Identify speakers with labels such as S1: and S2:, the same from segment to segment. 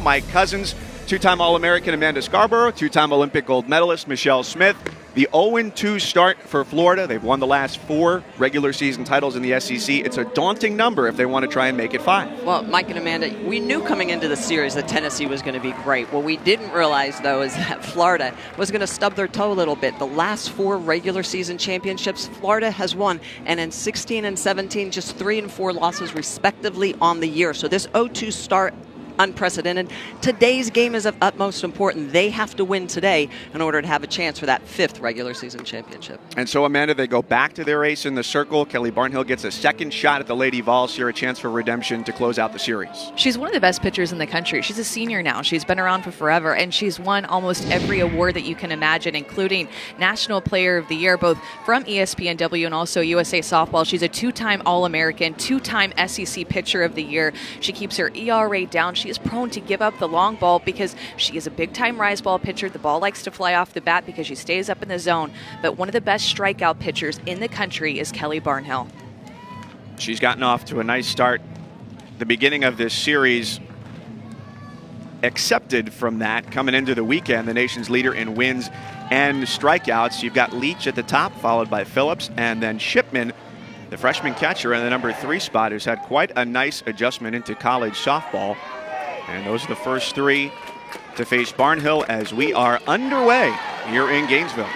S1: Mike Cousins, two-time All-American Amanda Scarborough, two-time Olympic gold medalist Michelle Smith. The 0-2 start for Florida. They've won the last 4 regular season titles in the SEC. It's a daunting number if they want to try and make it 5.
S2: Well, Mike and Amanda, we knew coming into the series that Tennessee was going to be great. What we didn't realize, though, is that Florida was going to stub their toe a little bit. The last 4 regular season championships, Florida has won. And in 16 and 17, just 3 and 4 losses respectively on the year. So this 0-2 start, unprecedented. Today's game is of utmost importance. They have to win today in order to have a chance for that 5th regular season championship.
S1: And so, Amanda, they go back to their ace in the circle. Kelly Barnhill gets a second shot at the Lady Vols here, a chance for redemption to close out the series.
S3: She's one of the best pitchers in the country. She's a senior now. She's been around for forever, and she's won almost every award that you can imagine, including National Player of the Year, both from ESPNW and also USA Softball. She's a 2-time All-American, 2-time SEC Pitcher of the Year. She keeps her ERA down. She is prone to give up the long ball because she is a big-time rise ball pitcher. The ball likes to fly off the bat because she stays up in the zone. But one of the best strikeout pitchers in the country is Kelly Barnhill.
S1: She's gotten off to a nice start. The beginning of this series accepted from that coming into the weekend, the nation's leader in wins and strikeouts. You've got Leach at the top, followed by Phillips, and then Shipman, the freshman catcher in the number 3 spot, who's had quite a nice adjustment into college softball. And those are the first 3 to face Barnhill as we are underway here in Gainesville.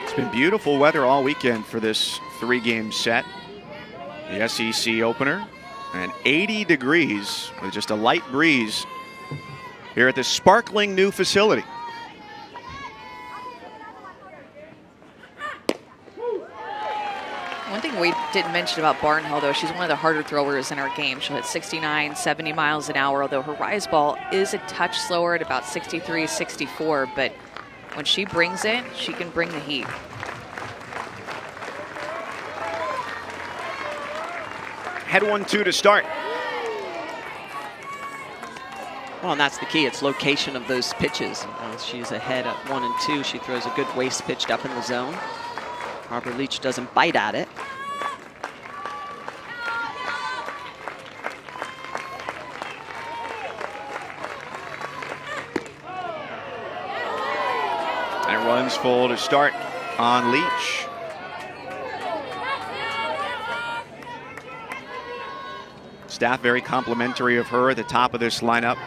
S1: It's been beautiful weather all weekend for this 3-game set. The SEC opener. And 80 degrees with just a light breeze here at this sparkling new facility.
S3: One thing we didn't mention about Barnhill, though, she's one of the harder throwers in our game. She'll hit 69, 70 miles an hour, although her rise ball is a touch slower at about 63, 64. But when she brings it, she can bring the heat.
S1: Head 1-2 to start.
S2: Well, and that's the key. It's location of those pitches. She's ahead at 1 and 2. She throws a good waist pitched up in the zone. Harper Leach doesn't bite at it.
S1: And runs full to start on Leach. Staff very complimentary of her at the top of this lineup.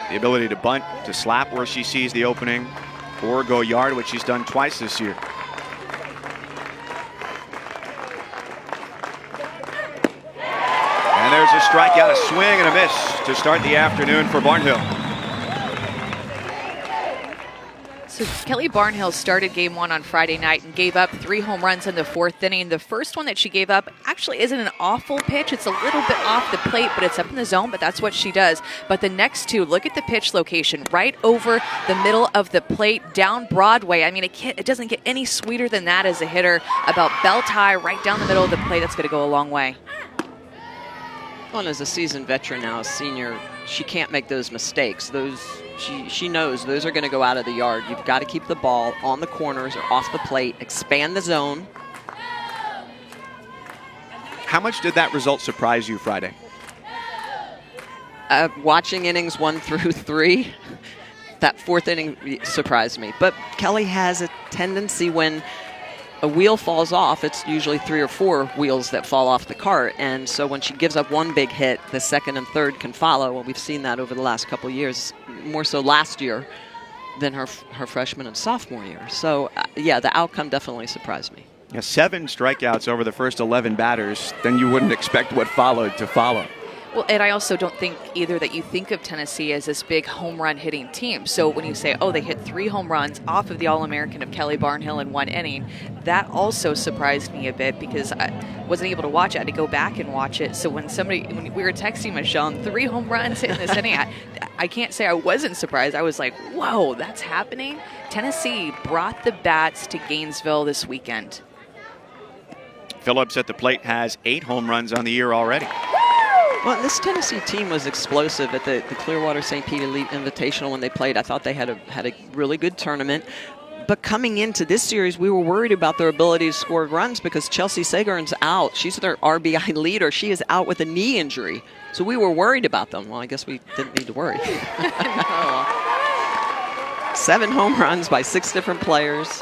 S1: The ability to bunt, to slap where she sees the opening, or go yard, which she's done twice this year. And there's a strikeout, a swing and a miss to start the afternoon for Barnhill.
S3: So Kelly Barnhill started game 1 on Friday night and gave up 3 home runs in the 4th inning. The first one that she gave up actually isn't an awful pitch. It's a little bit off the plate, but it's up in the zone, but that's what she does. But the next 2, look at the pitch location, right over the middle of the plate, down Broadway. I mean, it doesn't get any sweeter than that as a hitter. About belt high, right down the middle of the plate. That's going to go a long way.
S2: Well, and as a seasoned veteran now, a senior, she can't make those mistakes. She knows those are going to go out of the yard. You've got to keep the ball on the corners or off the plate, expand the zone.
S1: How much did that result surprise you Friday?
S2: Watching innings 1 through 3, that 4th inning surprised me. But Kelly has a tendency when a wheel falls off, it's usually 3 or 4 wheels that fall off the cart. And so when she gives up one big hit, the second and third can follow. Well, we've seen that over the last couple of years, more so last year than her freshman and sophomore year. So, yeah, the outcome definitely surprised me.
S1: Yeah, 7 strikeouts over the first 11 batters, then you wouldn't expect what followed to follow.
S3: Well, and I also don't think either that you think of Tennessee as this big home run hitting team. So when you say, oh, they hit 3 home runs off of the All-American of Kelly Barnhill in 1 inning, that also surprised me a bit because I wasn't able to watch it. I had to go back and watch it. So when we were texting Michelle, 3 home runs hitting this inning, I can't say I wasn't surprised. I was like, whoa, that's happening? Tennessee brought the bats to Gainesville this weekend.
S1: Phillips at the plate has 8 home runs on the year already.
S2: Well, this Tennessee team was explosive at the Clearwater St. Pete Elite Invitational when they played. I thought they had a really good tournament. But coming into this series, we were worried about their ability to score runs because Chelsea Segern's out. She's their RBI leader. She is out with a knee injury. So we were worried about them. Well, I guess we didn't need to worry. 7 home runs by 6 different players.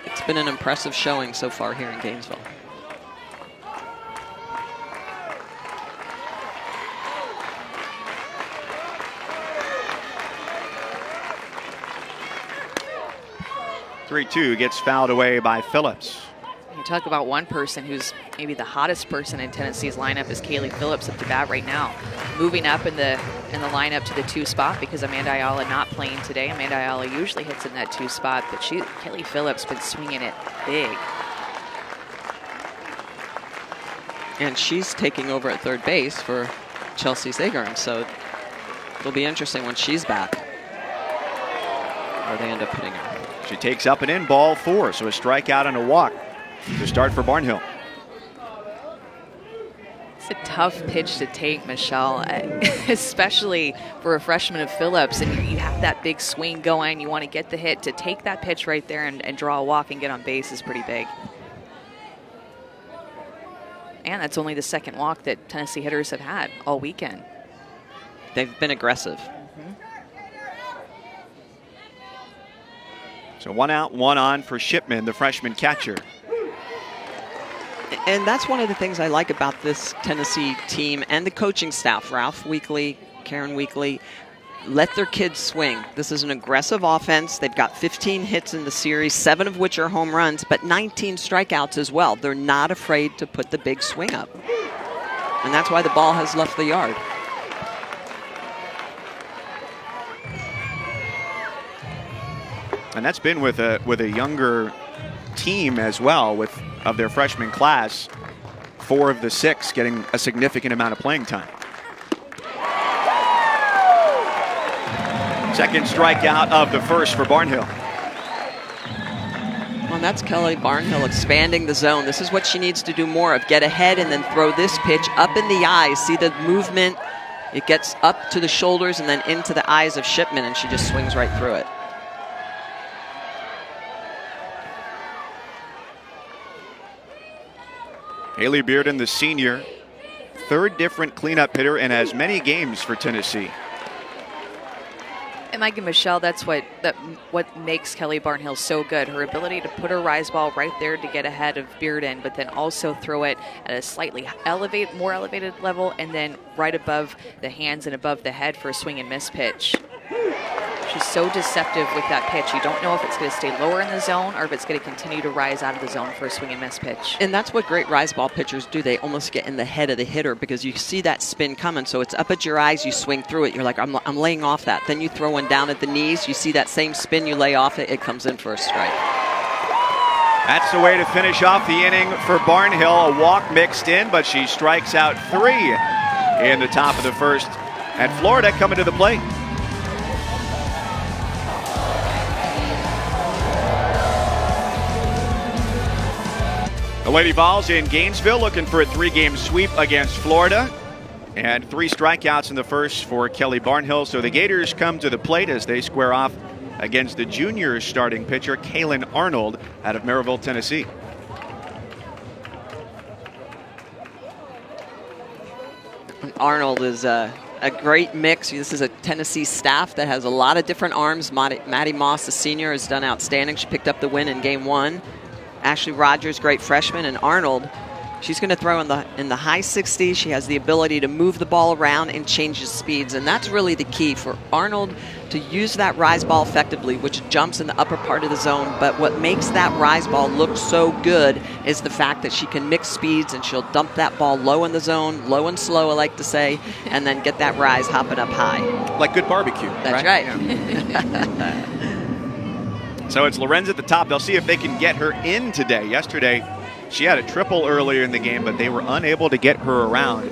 S2: It's been an impressive showing so far here in Gainesville.
S1: (3-2) gets fouled away by Phillips.
S3: You talk about one person who's maybe the hottest person in Tennessee's lineup is Kaylee Phillips at the bat right now. Moving up in the lineup to the 2 spot because Amanda Ayala not playing today. Amanda Ayala usually hits in that 2 spot, but Kaylee Phillips been swinging it big.
S2: And she's taking over at third base for Chelsea Segern, so it'll be interesting when she's back where they end up putting her.
S1: She takes up and in, ball 4, so a strikeout and a walk to start for Barnhill.
S3: It's a tough pitch to take, Michelle, especially for a freshman of Phillips. And you have that big swing going. You want to get the hit. To take that pitch right there and draw a walk and get on base is pretty big. And that's only the 2nd walk that Tennessee hitters have had all weekend.
S2: They've been aggressive.
S1: So 1 out, 1 on for Shipman, the freshman catcher.
S2: And that's one of the things I like about this Tennessee team and the coaching staff. Ralph Weekly, Karen Weekly, let their kids swing. This is an aggressive offense. They've got 15 hits in the series, 7 of which are home runs, but 19 strikeouts as well. They're not afraid to put the big swing up. And that's why the ball has left the yard.
S1: And that's been with a younger team as well, of their freshman class. 4 of the 6 getting a significant amount of playing time. Second strikeout of the first for Barnhill.
S2: Well, that's Kelly Barnhill expanding the zone. This is what she needs to do more of. Get ahead and then throw this pitch up in the eyes. See the movement? It gets up to the shoulders and then into the eyes of Shipman, and she just swings right through it.
S1: Haley Bearden, the senior, 3rd different cleanup hitter in as many games for Tennessee.
S3: And Mike and Michelle, that's what makes Kelly Barnhill so good. Her ability to put her rise ball right there to get ahead of Bearden, but then also throw it at a slightly more elevated level, and then right above the hands and above the head for a swing and miss pitch. She's so deceptive with that pitch. You don't know if it's going to stay lower in the zone or if it's going to continue to rise out of the zone for a swing and miss pitch.
S2: And that's what great rise ball pitchers do. They almost get in the head of the hitter because you see that spin coming. So it's up at your eyes, you swing through it. You're like, I'm laying off that. Then you throw one down at the knees. You see that same spin, you lay off it. It comes in for a strike.
S1: That's the way to finish off the inning for Barnhill. A walk mixed in, but she strikes out 3 in the top of the first. And Florida coming to the plate. The Lady Vols in Gainesville looking for a 3-game sweep against Florida. And 3 strikeouts in the first for Kelly Barnhill. So the Gators come to the plate as they square off against the junior starting pitcher, Kaylin Arnold, out of Maryville, Tennessee.
S2: Arnold is a great mix. This is a Tennessee staff that has a lot of different arms. Maddie Moss, the senior, has done outstanding. She picked up the win in game 1. Ashley Rogers, great freshman, and Arnold, she's going to throw in the high 60s. She has the ability to move the ball around and change the speeds, and that's really the key for Arnold to use that rise ball effectively, which jumps in the upper part of the zone. But what makes that rise ball look so good is the fact that she can mix speeds, and she'll dump that ball low in the zone, low and slow, I like to say, and then get that rise hopping up high.
S1: Like good barbecue.
S2: That's right.
S1: Yeah. So it's Lorenz at the top. They'll see if they can get her in today. Yesterday, she had a triple earlier in the game, but they were unable to get her around.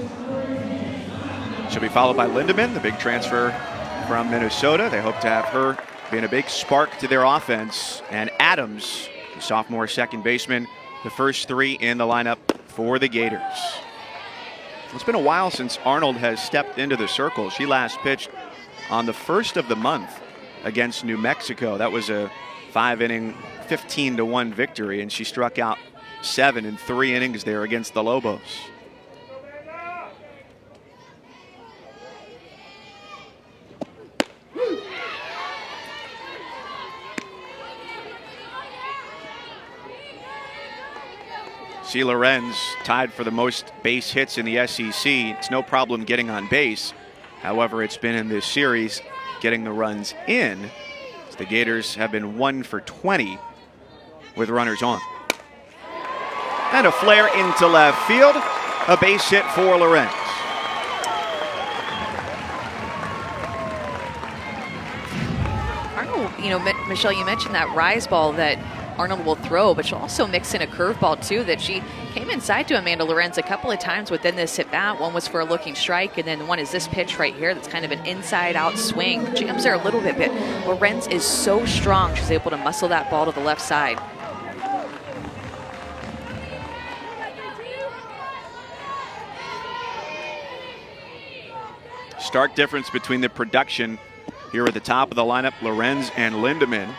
S1: She'll be followed by Lindemann, the big transfer from Minnesota. They hope to have her being a big spark to their offense. And Adams, the sophomore second baseman, the first 3 in the lineup for the Gators. It's been a while since Arnold has stepped into the circle. She last pitched on the 1st of the month against New Mexico. That was a 5-inning, 15-1 victory, and she struck out 7 in 3 innings there against the Lobos. See, Lorenz tied for the most base hits in the SEC. It's no problem getting on base. However, it's been in this series getting the runs in. The Gators have been 1 for 20 with runners on. And a flare into left field. A base hit for Lorenz.
S3: Arnold, you know, Michelle, you mentioned that rise ball that Arnold will throw, but she'll also mix in a curveball too that she came inside to Amanda Lorenz a couple of times within this at bat. One was for a looking strike, and then one is this pitch right here that's kind of an inside out swing. Jams there a little bit, but Lorenz is so strong. She's able to muscle that ball to the left side.
S1: Stark difference between the production here at the top of the lineup, Lorenz and Lindemann.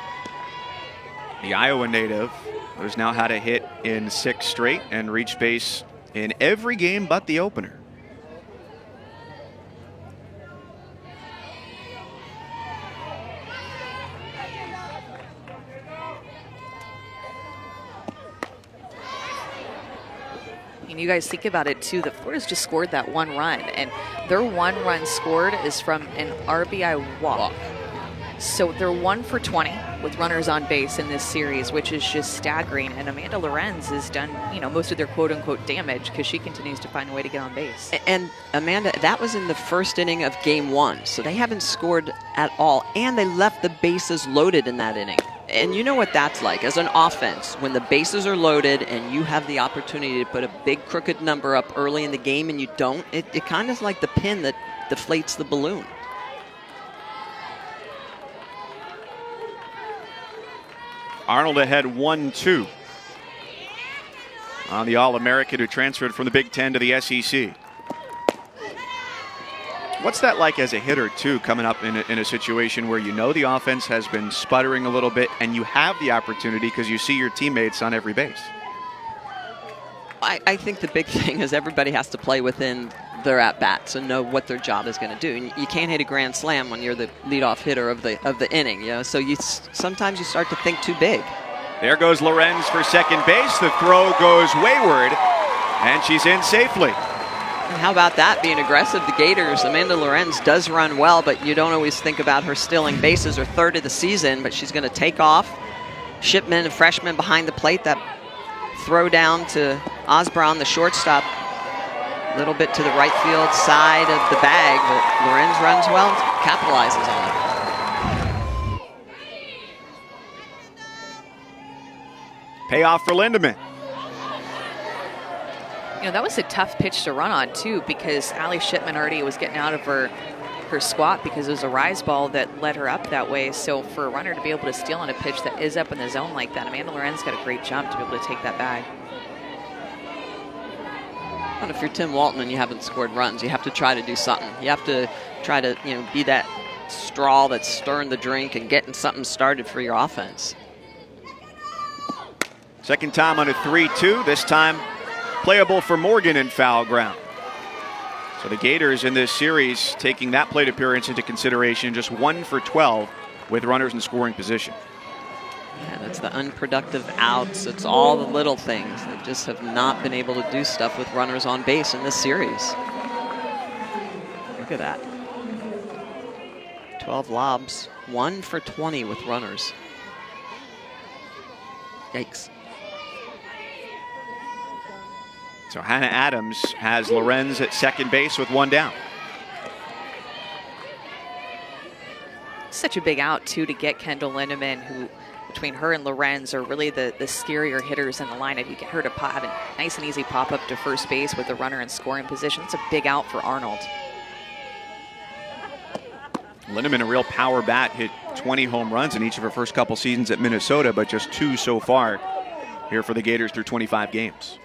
S1: The Iowa native, who's now had a hit in 6 straight and reached base in every game but the opener.
S3: And you guys think about it too, the Florida's just scored that 1 run, and their 1 run scored is from an RBI walk. So they're 1 for 20 with runners on base in this series, which is just staggering. And Amanda Lorenz has done, you know, most of their quote-unquote damage because she continues to find a way to get on base.
S2: And Amanda, that was in the first inning of game 1, so they haven't scored at all, and they left the bases loaded in that inning. And you know what that's like as an offense, when the bases are loaded and you have the opportunity to put a big crooked number up early in the game and you don't, it kind of is like the pin that deflates the balloon.
S1: Arnold ahead 1-2 on the All-American who transferred from the Big Ten to the SEC. What's that like as a hitter, too, coming up in a situation where you know the offense has been sputtering a little bit and you have the opportunity because you see your teammates on every base?
S2: I think the big thing is everybody has to play within their at-bats and know what their job is going to do. And you can't hit a grand slam when you're the leadoff hitter of the inning, you know. So sometimes you start to think too big.
S1: There goes Lorenz for second base. The throw goes wayward, and she's in safely.
S2: And how about that, being aggressive? The Gators, Amanda Lorenz does run well, but you don't always think about her stealing bases, her 3rd of the season, but she's going to take off. Shipman, a freshman behind the plate, that throw down to Osborne, the shortstop, a little bit to the right field side of the bag, but Lorenz runs well, capitalizes on it.
S1: Payoff for Lindemann.
S3: You know, that was a tough pitch to run on, too, because Allie Shipman already was getting out of her squat because it was a rise ball that led her up that way. So for a runner to be able to steal on a pitch that is up in the zone like that, Amanda Lorenz got a great jump to be able to take that bag.
S2: But if you're Tim Walton and you haven't scored runs, you have to try to do something. You have to try to, you know, be that straw that's stirring the drink and getting something started for your offense.
S1: Second time on a 3-2. This time playable for Morgan in foul ground. So the Gators in this series taking that plate appearance into consideration, just 1 for 12 with runners in scoring position.
S2: Yeah, that's the unproductive outs. It's all the little things. They just have not been able to do stuff with runners on base in this series. Look at that. 12 lobs, 1 for 20 with runners. Yikes.
S1: So Hannah Adams has Lorenz at second base with 1 down.
S3: Such a big out, too, to get Kendall Lindemann, who between her and Lorenz are really the scarier hitters in the lineup. You get her to have a nice and easy pop-up to first base with the runner in scoring position. It's a big out for Arnold.
S1: Lindemann, a real power bat, hit 20 home runs in each of her first couple seasons at Minnesota, but just 2 so far here for the Gators through 25 games.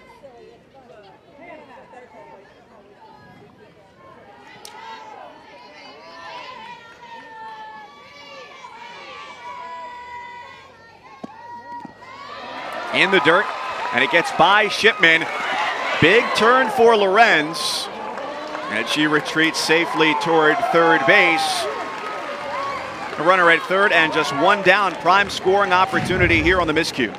S1: in the dirt, and it gets by Shipman. Big turn for Lorenz, and she retreats safely toward third base. A runner at third and just one down. Prime scoring opportunity here on the miscue.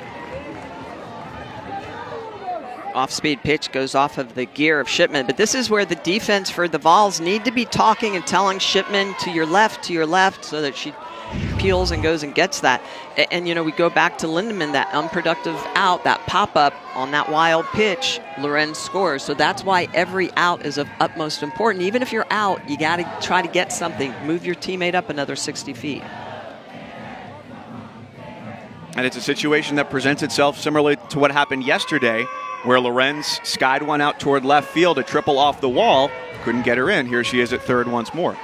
S2: Off-speed pitch goes off of the gear of Shipman, but this is where the defense for the Vols need to be talking and telling Shipman to your left, so that she peels and goes and gets that. And you know, we go back to Lindemann, that unproductive out, that pop-up on that wild pitch, Lorenz scores. So that's why every out is of utmost importance. Even if you're out, you got to try to get something. Move your teammate up another 60 feet.
S1: And it's a situation that presents itself similarly to what happened yesterday, where Lorenz skied one out toward left field, a triple off the wall, couldn't get her in. Here she is at third once more.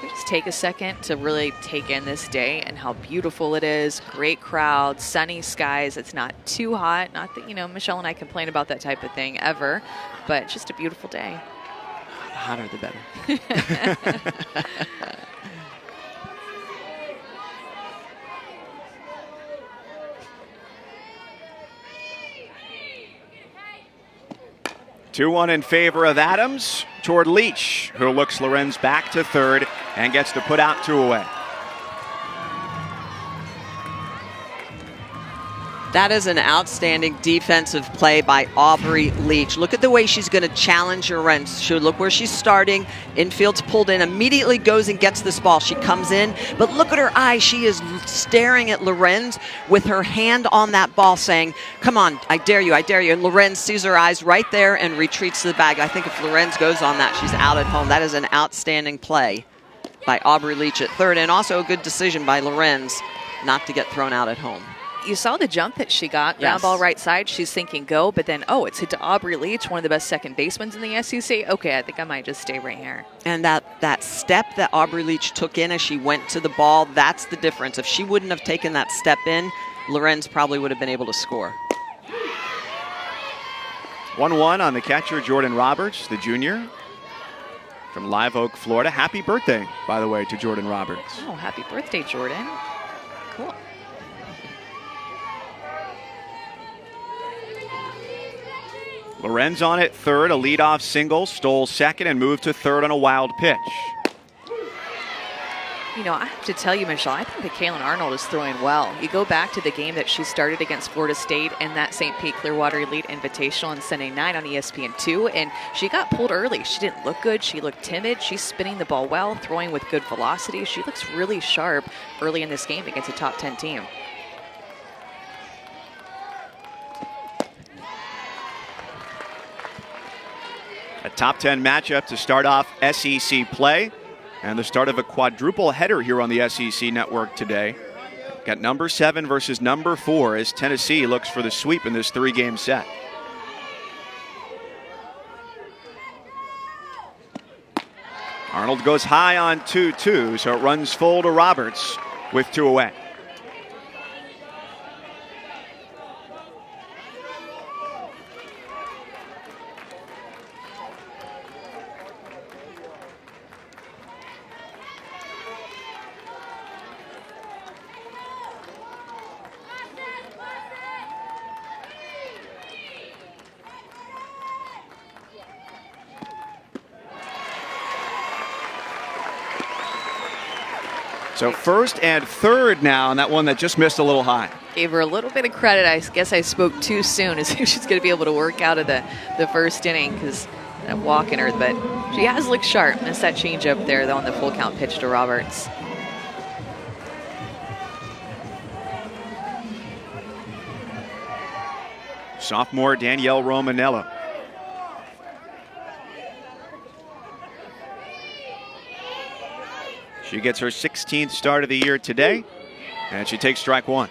S3: Just take a second to really take in this day and how beautiful it is. Great crowd, sunny skies. It's not too hot. Not that, you know, Michelle and I complain about that type of thing ever, but just a beautiful day.
S2: The hotter the better.
S1: 2-1 in favor of Adams toward Leach, who looks Lorenz back to third and gets to put out 2 away.
S2: That is an outstanding defensive play by Aubrey Leach. Look at the way she's going to challenge Lorenz. She'll look where she's starting. Infield's pulled in, immediately goes and gets this ball. She comes in, but look at her eyes. She is staring at Lorenz with her hand on that ball saying, come on, I dare you, I dare you. And Lorenz sees her eyes right there and retreats to the bag. I think if Lorenz goes on that, she's out at home. That is an outstanding play by Aubrey Leach at third, and also a good decision by Lorenz not to get thrown out at home.
S3: You saw the jump that she got.
S2: Yes.
S3: Ground ball right side. She's thinking go, but then, oh, it's hit to Aubrey Leach, one of the best second basemen in the SEC. Okay, I think I might just stay right here.
S2: And that step that Aubrey Leach took in as she went to the ball, that's the difference. If she wouldn't have taken that step in, Lorenz probably would have been able to score.
S1: 1-1 on the catcher, Jordan Roberts, the junior from Live Oak, Florida. Happy birthday, by the way, to Jordan Roberts.
S3: Oh, happy birthday, Jordan. Cool.
S1: Lorenz on at third, a leadoff single, stole second and moved to third on a wild pitch.
S3: You know, I have to tell you, Michelle, I think that Kaylin Arnold is throwing well. You go back to the game that she started against Florida State and that St. Pete Clearwater Elite Invitational on Sunday night on ESPN2, and she got pulled early. She didn't look good. She looked timid. She's spinning the ball well, throwing with good velocity. She looks really sharp early in this game against a top 10 team.
S1: A top 10 matchup to start off SEC play and the start of a quadruple header here on the SEC network today. Got number 7 versus number 4 as Tennessee looks for the sweep in this 3-game set. Arnold goes high on 2-2, so it runs full to Roberts with 2 away. So first and third now, and that one that just missed a little high.
S3: Gave her a little bit of credit. I guess I spoke too soon as if she's going to be able to work out of the first inning because that walk in her. But she has looked sharp. Missed that change up there, though, on the full count pitch to Roberts.
S1: Sophomore Danielle Romanello. She gets her 16th start of the year today, and she takes strike 1.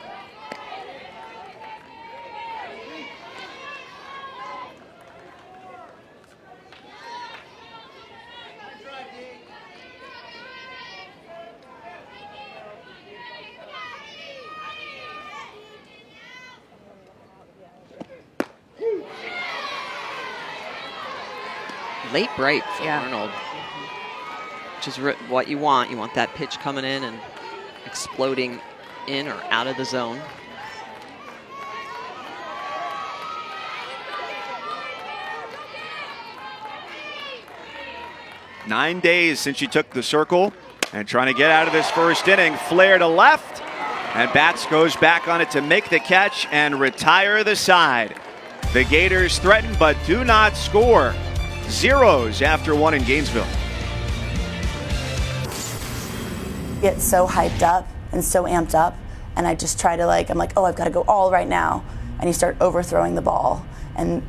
S2: Late break for
S3: Yeah.
S2: Arnold, which is what you want. You want that pitch coming in and exploding in or out of the zone.
S1: Nine days since she took the circle and trying to get out of this first inning. Flare to left, and Bats goes back on it to make the catch and retire the side. The Gators threaten but do not score. Zeros after one in Gainesville.
S4: Get so hyped up and so amped up, and I just try to I'm like, oh, I've got to go all right now, and you start overthrowing the ball. And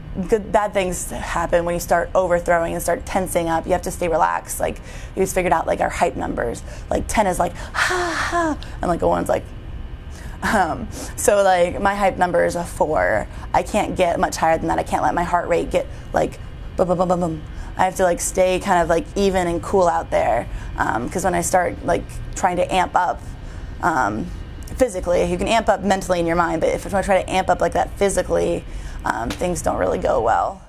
S4: bad things happen when you start overthrowing and start tensing up. You have to stay relaxed. We just figured out our hype numbers. 10 is ha ha, and a 1's so my hype number is a 4. I can't get much higher than that. I can't let my heart rate get boom, boom, boom, boom, boom. I have to stay kind of even and cool out there. Because when I start trying to amp up physically, you can amp up mentally in your mind, but if I try to amp up like that physically, things don't really go well.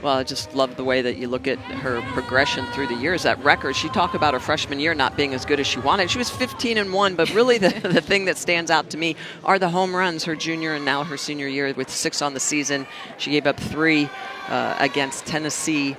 S2: Well, I just love the way that you look at her progression through the years. That record, she talked about her freshman year not being as good as she wanted. She was 15-1, but really the thing that stands out to me are the home runs her junior and now her senior year with 6 on the season. She gave up 3 against Tennessee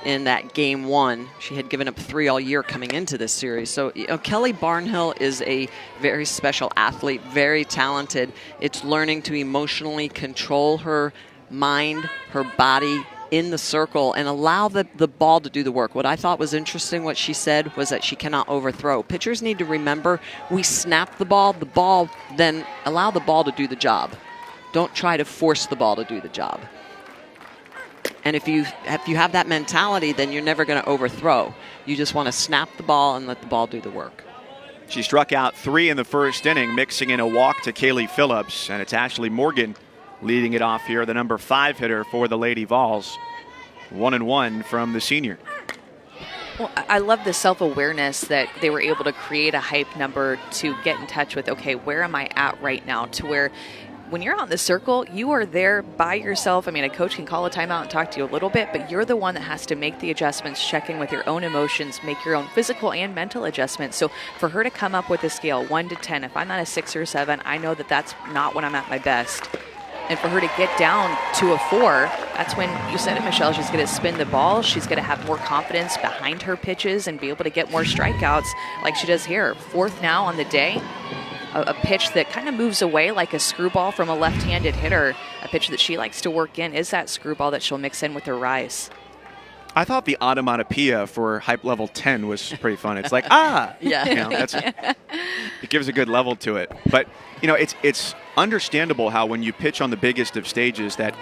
S2: in that game 1. She had given up 3 all year coming into this series. So Kelly Barnhill is a very special athlete, very talented. It's learning to emotionally control her mind, her body in the circle and allow the ball to do the work. What I thought was interesting, what she said, was that she cannot overthrow. Pitchers need to remember, we snap the ball, then allow the ball to do the job. Don't try to force the ball to do the job. And if you have that mentality, then you're never going to overthrow. You just want to snap the ball and let the ball do the work.
S1: She struck out 3 in the first inning, mixing in a walk to Kaylee Phillips, and it's Ashley Morgan leading it off here, the number 5 hitter for the Lady Vols. 1-1 from the senior.
S3: Well, I love the self-awareness that they were able to create a hype number to get in touch with, okay, where am I at right now? To where when you're out in the circle, you are there by yourself. I mean, a coach can call a timeout and talk to you a little bit, but you're the one that has to make the adjustments, check in with your own emotions, make your own physical and mental adjustments. So for her to come up with a scale 1 to 10, if I'm at a 6 or 7, I know that that's not when I'm at my best. And for her to get down to a 4, that's when, you said it, Michelle, she's going to spin the ball. She's going to have more confidence behind her pitches and be able to get more strikeouts like she does here. 4th now on the day. A pitch that kind of moves away like a screwball from a left-handed hitter. A pitch that she likes to work in is that screwball that she'll mix in with her rise.
S1: I thought the onomatopoeia for hype level 10 was pretty fun. It's yeah. It gives a good level to it. But, it's understandable how when you pitch on the biggest of stages that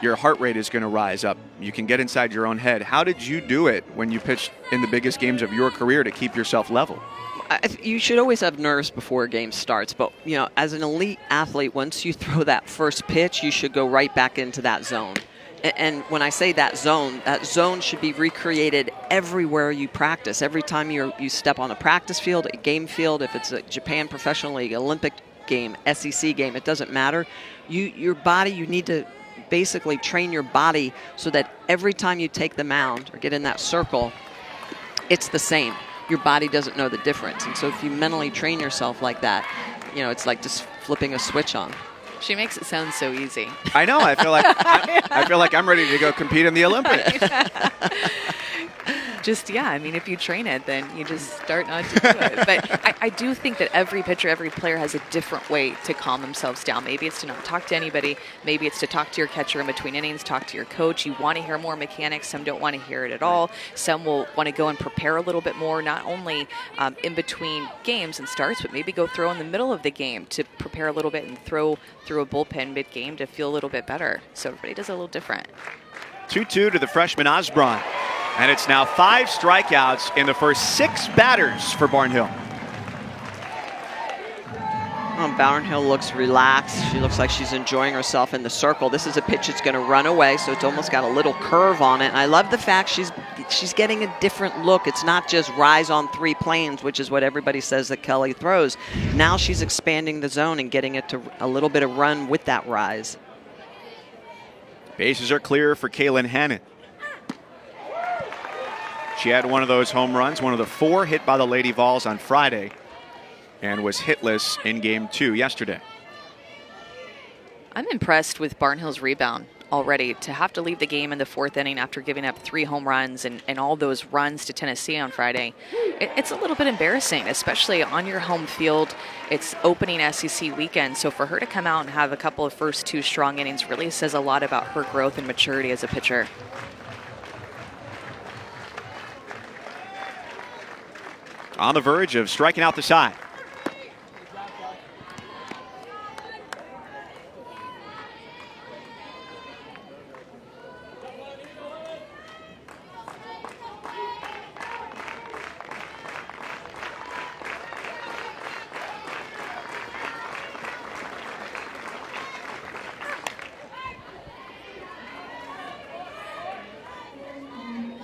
S1: your heart rate is going to rise up. You can get inside your own head. How did you do it when you pitched in the biggest games of your career to keep yourself level?
S2: You should always have nerves before a game starts, but as an elite athlete, once you throw that first pitch, you should go right back into that zone. And when I say that zone should be recreated everywhere you practice. Every time you step on a practice field, a game field, if it's a Japan Professional League, Olympic game, SEC game, it doesn't matter. Your body, you need to basically train your body so that every time you take the mound or get in that circle, it's the same. Your body doesn't know the difference. And so if you mentally train yourself like that, it's like just flipping a switch on.
S3: She makes it sound so easy.
S1: I know. I feel like I'm ready to go compete in the Olympics.
S3: If you train it, then you just start not to do it. But I do think that every pitcher, every player has a different way to calm themselves down. Maybe it's to not talk to anybody. Maybe it's to talk to your catcher in between innings, talk to your coach. You want to hear more mechanics. Some don't want to hear it at all. Some will want to go and prepare a little bit more, not only in between games and starts, but maybe go throw in the middle of the game to prepare a little bit and throw through a bullpen mid-game to feel a little bit better. So everybody does it a little different.
S1: 2-2 to the freshman Osborne. And it's now 5 strikeouts in the first 6 batters for Barnhill.
S2: Barnhill looks relaxed. She looks like she's enjoying herself in the circle. This is a pitch that's going to run away, so it's almost got a little curve on it. And I love the fact she's getting a different look. It's not just rise on 3 planes, which is what everybody says that Kelly throws. Now she's expanding the zone and getting it to a little bit of run with that rise.
S1: Bases are clear for Kaylin Hannon. She had one of those home runs, one of the 4 hit by the Lady Vols on Friday, and was hitless in Game 2 yesterday.
S3: I'm impressed with Barnhill's rebound already. To have to leave the game in the 4th inning after giving up 3 home runs and all those runs to Tennessee on Friday, it's a little bit embarrassing, especially on your home field. It's opening SEC weekend, so for her to come out and have a couple of first 2 strong innings really says a lot about her growth and maturity as a pitcher.
S1: On the verge of striking out the side.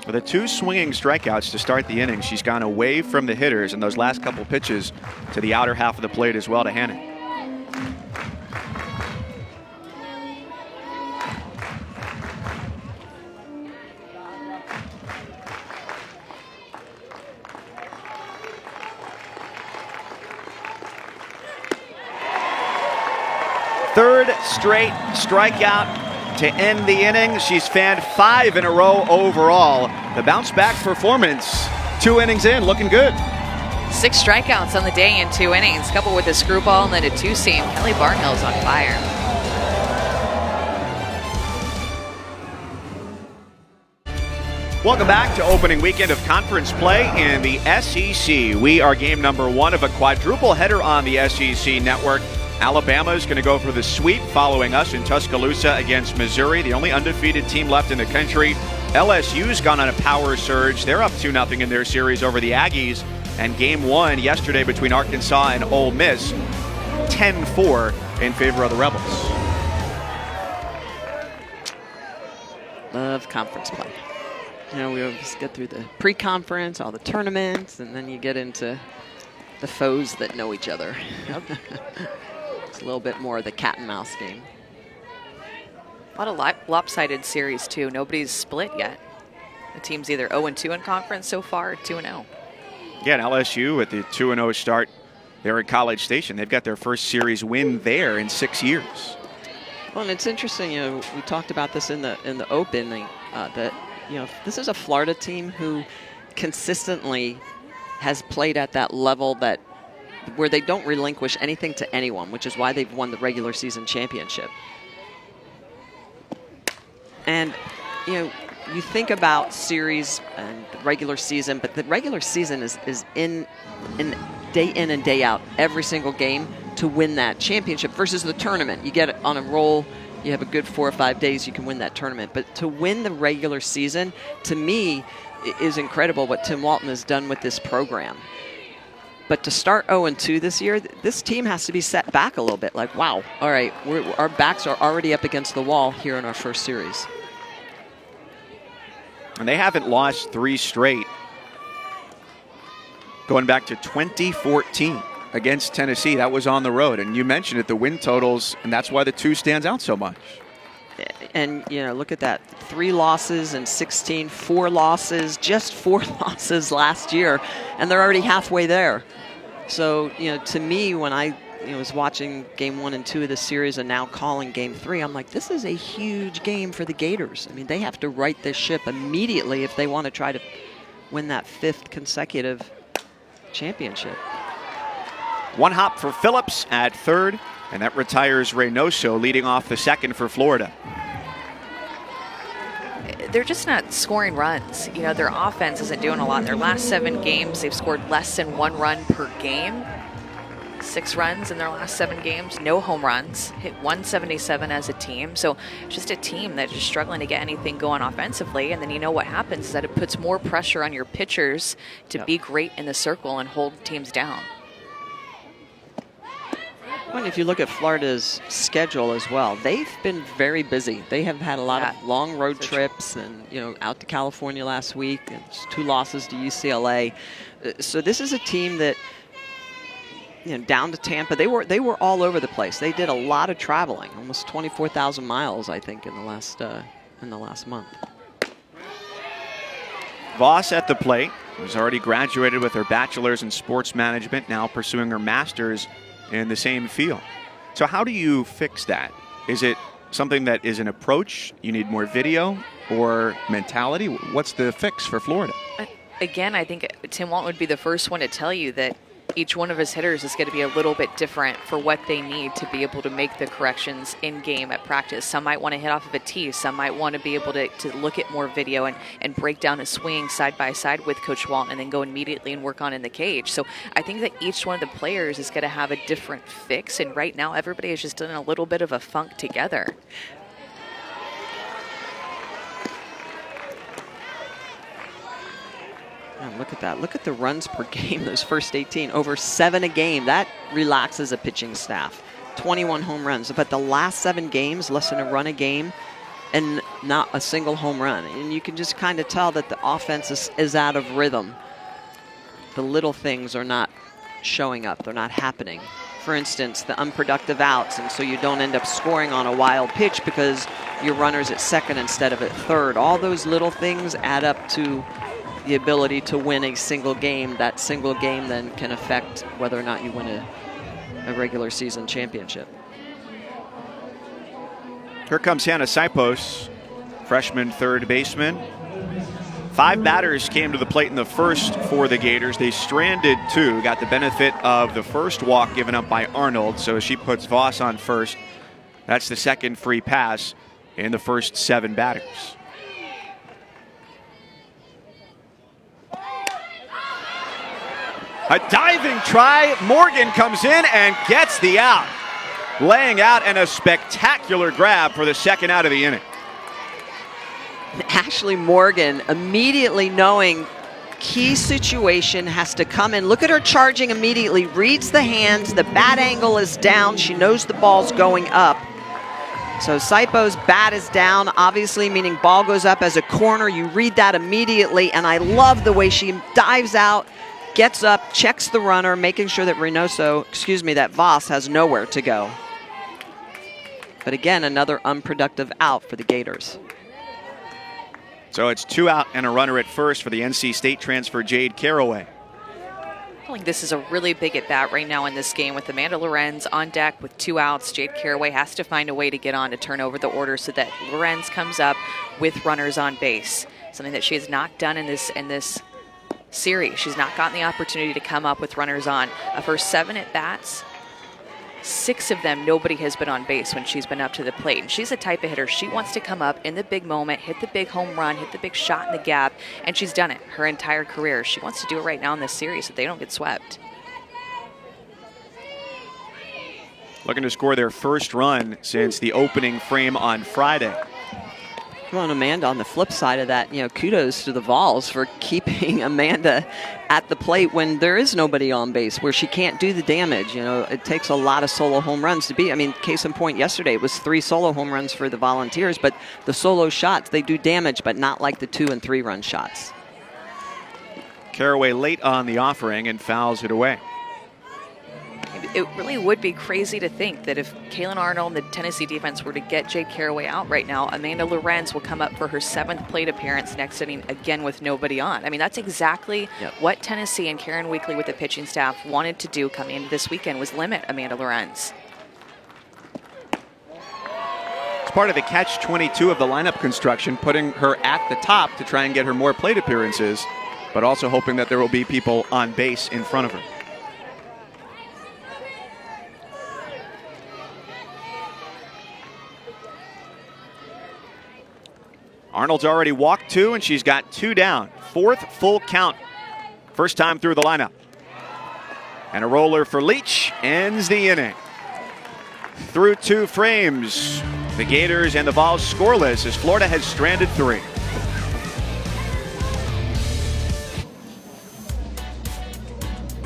S1: With the 2 swinging strikeouts to start the inning, she's gone away from the hitters in those last couple pitches to the outer half of the plate as well to Hannon. Third straight strikeout to end the inning. She's fanned 5 in a row overall. The bounce back performance, 2 innings in, looking good.
S3: 6 strikeouts on the day in 2 innings, coupled with a screwball and then a 2-seam. Kelly Barnhill's on fire.
S1: Welcome back to opening weekend of conference play in the SEC. We are game number 1 of a quadruple header on the SEC network. Alabama is going to go for the sweep following us in Tuscaloosa against Missouri, the only undefeated team left in the country. LSU's gone on a power surge. They're up 2-0 in their series over the Aggies. And game 1 yesterday between Arkansas and Ole Miss, 10-4 in favor of the Rebels.
S2: Love conference play. You know, we always get through the pre-conference, all the tournaments, and then you get into the foes that know each other. Yep. It's a little bit more of the cat and mouse game.
S3: A lot of lopsided series, too. Nobody's split yet. The team's either 0-2 in conference so far or 2-0.
S1: Yeah, and LSU at the 2-0 start there at College Station. They've got their first series win there in 6 years.
S2: Well, and it's interesting, you know, we talked about this in the open, that, you know, this is a Florida team who consistently has played at that level that where they don't relinquish anything to anyone, which is why they've won the regular season championship. And, you know, you think about series and the regular season, but the regular season is in day in and day out, every single game to win that championship versus the tournament. You get on a roll, you have a good 4 or 5 days, you can win that tournament. But to win the regular season, to me, is incredible what Tim Walton has done with this program. But to start 0-2 this year, this team has to be set back a little bit. Like, wow, all right, our backs are already up against the wall here in our first series.
S1: And they haven't lost 3 straight going back to 2014 against Tennessee. That was on the road. And you mentioned it, the win totals, and that's why the 2 stands out so much.
S2: And, you know, look at that. 3 losses in 16, 4 losses, just 4 losses last year, and they're already halfway there. So, you know, to me, when I was watching game 1 and 2 of the series and now calling game 3, I'm like, this is a huge game for the Gators. I mean, they have to right this ship immediately if they want to try to win that 5th consecutive championship.
S1: 1 hop for Phillips at third, and that retires Reynoso, leading off the second for Florida.
S3: They're just not scoring runs. You know, their offense isn't doing a lot. In their last 7 games, they've scored less than 1 run per game. 6 runs in their last 7 games, no home runs, hit 177 as a team. So just a team that's just struggling to get anything going offensively. And then you know what happens is that it puts more pressure on your pitchers to be great in the circle and hold teams down.
S2: Well, if you look at Florida's schedule as well, they've been very busy. They have had a lot of long road trips and, you know, out to California last week and 2 losses to UCLA. So this is a team that down to Tampa. They were all over the place. They did a lot of traveling, almost 24,000 miles, I think, in the last month.
S1: Voss at the plate, who's already graduated with her bachelor's in sports management, now pursuing her master's in the same field. So how do you fix that? Is it something that is an approach? You need more video or mentality? What's the fix for Florida?
S3: Again, I think Tim Walton would be the first one to tell you that each one of his hitters is going to be a little bit different for what they need to be able to make the corrections in game at practice. Some might want to hit off of a tee. Some might want to be able to look at more video and break down a swing side by side with Coach Walton and then go immediately and work on in the cage. So I think that each one of the players is going to have a different fix. And right now, everybody is just in a little bit of a funk together.
S2: Man, look at that. Look at the runs per game, those first 18. Over 7 a game. That relaxes a pitching staff. 21 home runs. But the last 7 games, less than a run a game, and not a single home run. And you can just kind of tell that the offense is out of rhythm. The little things are not showing up. They're not happening. For instance, the unproductive outs, and so you don't end up scoring on a wild pitch because your runner's at second instead of at third. All those little things add up to the ability to win a single game. That single game then can affect whether or not you win a regular season championship.
S1: Here comes Hannah Sipos, freshman third baseman. 5 batters came to the plate in the first for the Gators. They stranded 2, got the benefit of the first walk given up by Arnold, so she puts Voss on first. That's the second free pass in the first 7 batters. A diving try. Morgan comes in and gets the out. Laying out and a spectacular grab for the second out of the inning.
S2: Ashley Morgan immediately knowing key situation has to come in. Look at her charging immediately. Reads the hands. The bat angle is down. She knows the ball's going up. So Sipos' bat is down, obviously, meaning ball goes up as a corner. You read that immediately, and I love the way she dives out, gets up, checks the runner, making sure that that Voss has nowhere to go. But again, another unproductive out for the Gators.
S1: So it's 2 out and a runner at first for the NC State transfer Jade Caraway.
S3: I feel like this is a really big at-bat right now in this game with Amanda Lorenz on deck with 2 outs. Jade Caraway has to find a way to get on to turn over the order so that Lorenz comes up with runners on base. Something that she has not done in this series. She's not gotten the opportunity to come up with runners on. Of her 7 at-bats, 6 of them, nobody has been on base when she's been up to the plate. And she's the type of hitter, she wants to come up in the big moment, hit the big home run, hit the big shot in the gap, and she's done it her entire career. She wants to do it right now in this series so they don't get swept.
S1: Looking to score their first run since the opening frame on Friday.
S2: Well, and Amanda, on the flip side of that, kudos to the Vols for keeping Amanda at the plate when there is nobody on base, where she can't do the damage. It takes a lot of solo home runs to be. Case in point, yesterday it was 3 solo home runs for the Volunteers, but the solo shots, they do damage, but not like the 2- and 3-run shots.
S1: Caraway late on the offering and fouls it away.
S3: It really would be crazy to think that if Kaylin Arnold and the Tennessee defense were to get Jade Caraway out right now, Amanda Lorenz will come up for her 7th plate appearance next inning again with nobody on. That's exactly what Tennessee and Karen Weekly with the pitching staff wanted to do coming into this weekend, was limit Amanda Lorenz.
S1: It's part of the catch-22 of the lineup construction, putting her at the top to try and get her more plate appearances, but also hoping that there will be people on base in front of her. Arnold's already walked 2, and she's got 2 down. 4th full count. First time through the lineup. And a roller for Leach ends the inning. Through 2 frames, the Gators and the Vols scoreless as Florida has stranded 3.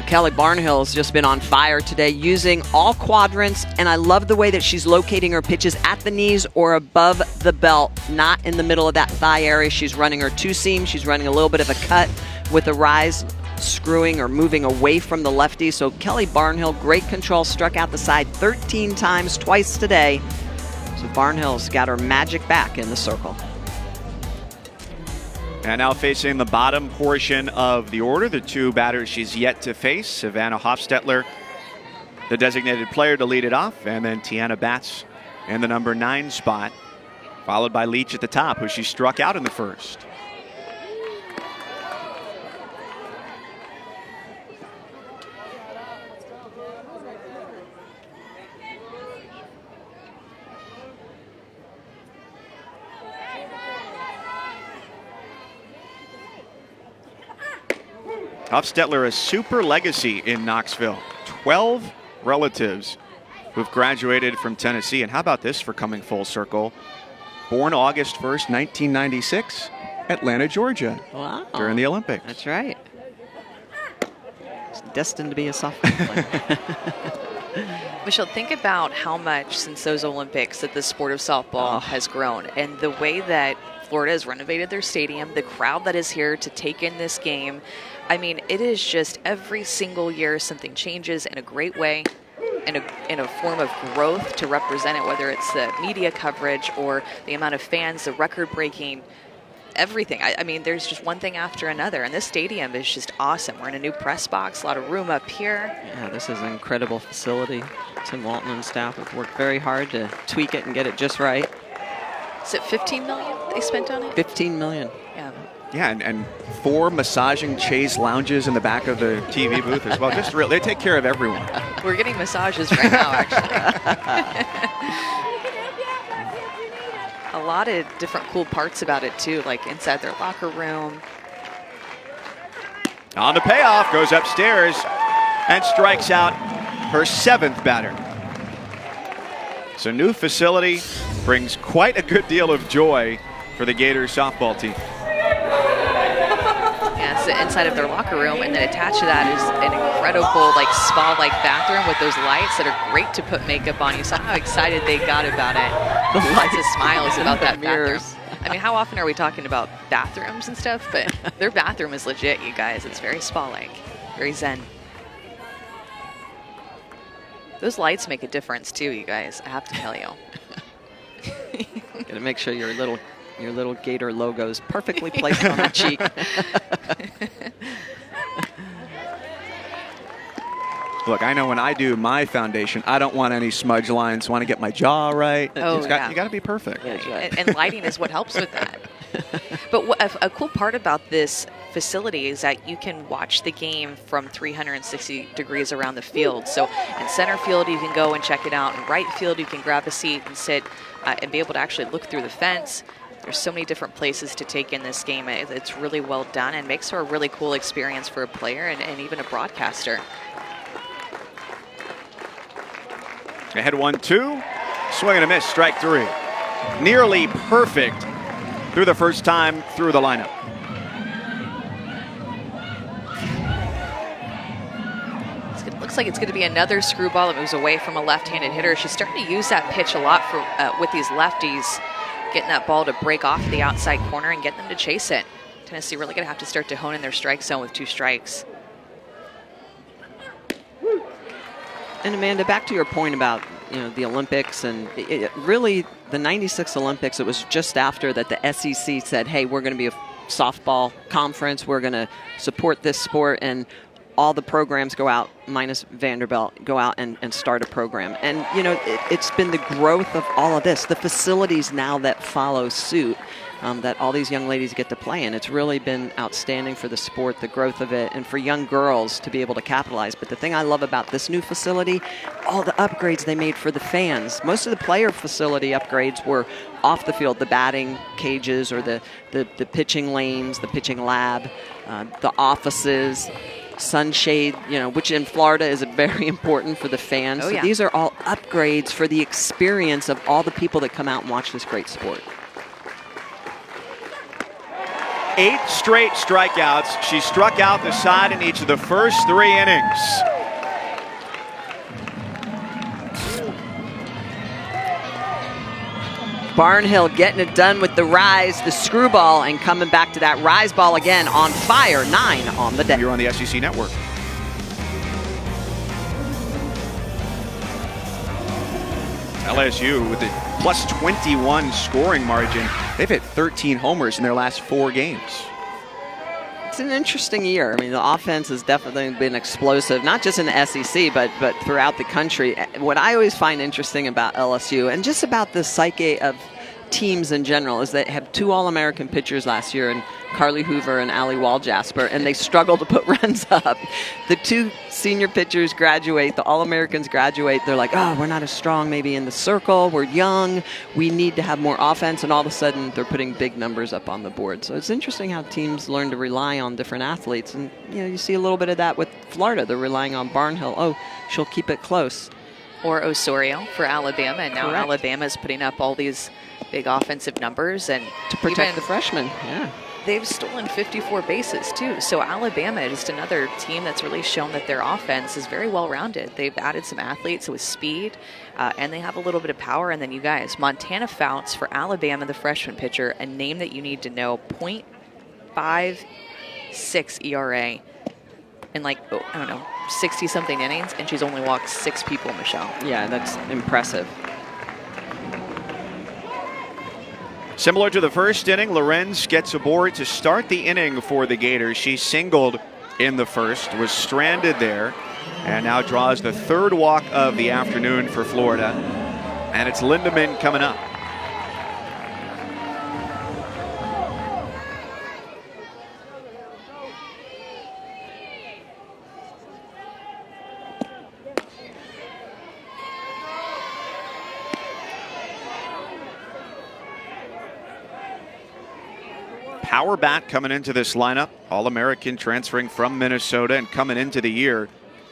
S2: Kelly Barnhill has just been on fire today, using all quadrants, and I love the way that she's locating her pitches at the knees or above the belt, not in the middle of that thigh area. She's running her 2-seam. She's running a little bit of a cut with a rise screwing or moving away from the lefty. So Kelly Barnhill, great control, struck out the side 13 times, twice today. So Barnhill's got her magic back in the circle.
S1: And now facing the bottom portion of the order, the two batters she's yet to face, Savannah Hofstetler, the designated player to lead it off, and then Tiana Batts in the number 9 spot, followed by Leach at the top, who she struck out in the first. Hofstetler, a super legacy in Knoxville. 12 relatives who've graduated from Tennessee. And how about this for coming full circle? Born August 1st, 1996, Atlanta, Georgia.
S2: Wow.
S1: During the Olympics.
S2: That's right. It's destined to be a softball player.
S3: Michelle, think about how much since those Olympics that the sport of softball has grown, and the way that Florida has renovated their stadium, the crowd that is here to take in this game. I mean, it is just every single year something changes in a great way, in a form of growth to represent it, whether it's the media coverage or the amount of fans, the record-breaking, everything. I mean, there's just one thing after another, and this stadium is just awesome. We're in a new press box, a lot of room up here.
S2: Yeah, this is an incredible facility. Tim Walton and staff have worked very hard to tweak it and get it just right.
S3: Is it $15 million they spent on it?
S2: $15 million.
S3: Yeah.
S1: Yeah, and 4 massaging chaise lounges in the back of the TV booth as well. Just real, they take care of everyone.
S3: We're getting massages right now, actually. A lot of different cool parts about it, too, like inside their locker room.
S1: On the payoff, goes upstairs and strikes out her 7th batter. So new facility brings quite a good deal of joy for the Gators softball team.
S3: Yeah, it's inside of their locker room, and then attached to that is an incredible, like, spa-like bathroom with those lights that are great to put makeup on. You saw how excited they got about it. Lots of smiles about that bathroom. I mean, how often are we talking about bathrooms and stuff? But their bathroom is legit, you guys. It's very spa-like, very zen. Those lights make a difference too, you guys. I have to tell you.
S2: Gotta make sure your little Gator logo is perfectly placed on the cheek.
S1: Look, I know when I do my foundation, I don't want any smudge lines. I want to get my jaw right.
S3: Oh,
S1: You got to be perfect.
S3: And lighting is what helps with that. But a cool part about this facility is that you can watch the game from 360 degrees around the field. So in center field, you can go and check it out. In right field, you can grab a seat and sit and be able to actually look through the fence. There's so many different places to take in this game. It's really well done and makes for a really cool experience for a player and even a broadcaster.
S1: Ahead 1-2. Swing and a miss, strike 3. Nearly perfect through the first time through the lineup.
S3: Looks like it's going to be another screwball that moves away from a left-handed hitter. She's starting to use that pitch a lot for with these lefties, getting that ball to break off the outside corner and get them to chase it. Tennessee really going to have to start to hone in their strike zone with 2 strikes.
S2: And Amanda, back to your point about the Olympics, and really the '96 Olympics, it was just after that the SEC said, hey, we're going to be a softball conference, we're going to support this sport, and all the programs go out, minus Vanderbilt, go out and start a program. And, it's been the growth of all of this, the facilities now that follow suit, that all these young ladies get to play in. It's really been outstanding for the sport, the growth of it, and for young girls to be able to capitalize. But the thing I love about this new facility, all the upgrades they made for the fans. Most of the player facility upgrades were off the field, the batting cages or the pitching lanes, the pitching lab, the offices, sunshade, which in Florida is very important for the fans.
S3: Oh,
S2: so
S3: yeah.
S2: These are all upgrades for the experience of all the people that come out and watch this great sport.
S1: 8 straight strikeouts. She struck out the side in each of the first 3 innings.
S2: Barnhill getting it done with the rise, the screwball, and coming back to that rise ball again on fire. 9 on the day.
S1: You're on the SEC Network. LSU with a plus 21 scoring margin. They've hit 13 homers in their last 4 games.
S2: It's an interesting year. I mean, the offense has definitely been explosive, not just in the SEC, but throughout the country. What I always find interesting about LSU and just about the psyche of teams in general is they have 2 All-American pitchers last year, and Carly Hoover and Allie Wall-Jasper, and they struggle to put runs up. The 2 senior pitchers graduate, the All-Americans graduate. They're like, oh, we're not as strong maybe in the circle. We're young. We need to have more offense, and all of a sudden they're putting big numbers up on the board. So it's interesting how teams learn to rely on different athletes, and you see a little bit of that with Florida. They're relying on Barnhill. Oh, she'll keep it close.
S3: Or Osorio for Alabama, and now
S2: Correct.
S3: Alabama is putting up all these big offensive numbers and
S2: To protect the freshmen, yeah.
S3: They've stolen 54 bases too. So Alabama is just another team that's really shown that their offense is very well-rounded. They've added some athletes with speed, and they have a little bit of power. And then you guys, Montana Fouts for Alabama, the freshman pitcher, a name that you need to know, .56 ERA in 60-something innings, and she's only walked 6 people, Michelle.
S2: Yeah, that's impressive.
S1: Similar to the first inning, Lorenz gets aboard to start the inning for the Gators. She singled in the first, was stranded there, and now draws the 3rd walk of the afternoon for Florida. And it's Lindemann coming up. Power bat coming into this lineup. All-American transferring from Minnesota and coming into the year.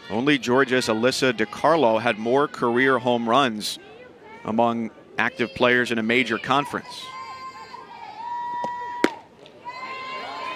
S1: Only Georgia's Alyssa DiCarlo had more career home runs among active players in a major conference.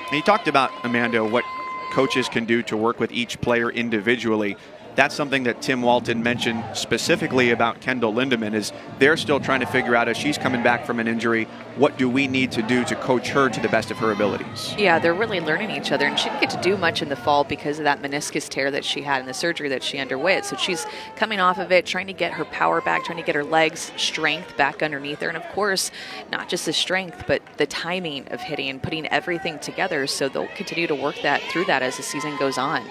S1: And he talked about, Amanda, what coaches can do to work with each player individually. That's something that Tim Walton mentioned specifically about Kendall Lindemann, is they're still trying to figure out, as she's coming back from an injury, what do we need to do to coach her to the best of her abilities?
S3: Yeah, they're really learning each other, and she didn't get to do much in the fall because of that meniscus tear that she had and the surgery that she underwent. So she's coming off of it, trying to get her power back, trying to get her legs strength back underneath her. And of course, not just the strength, but the timing of hitting and putting everything together. So they'll continue to work through that as the season goes on.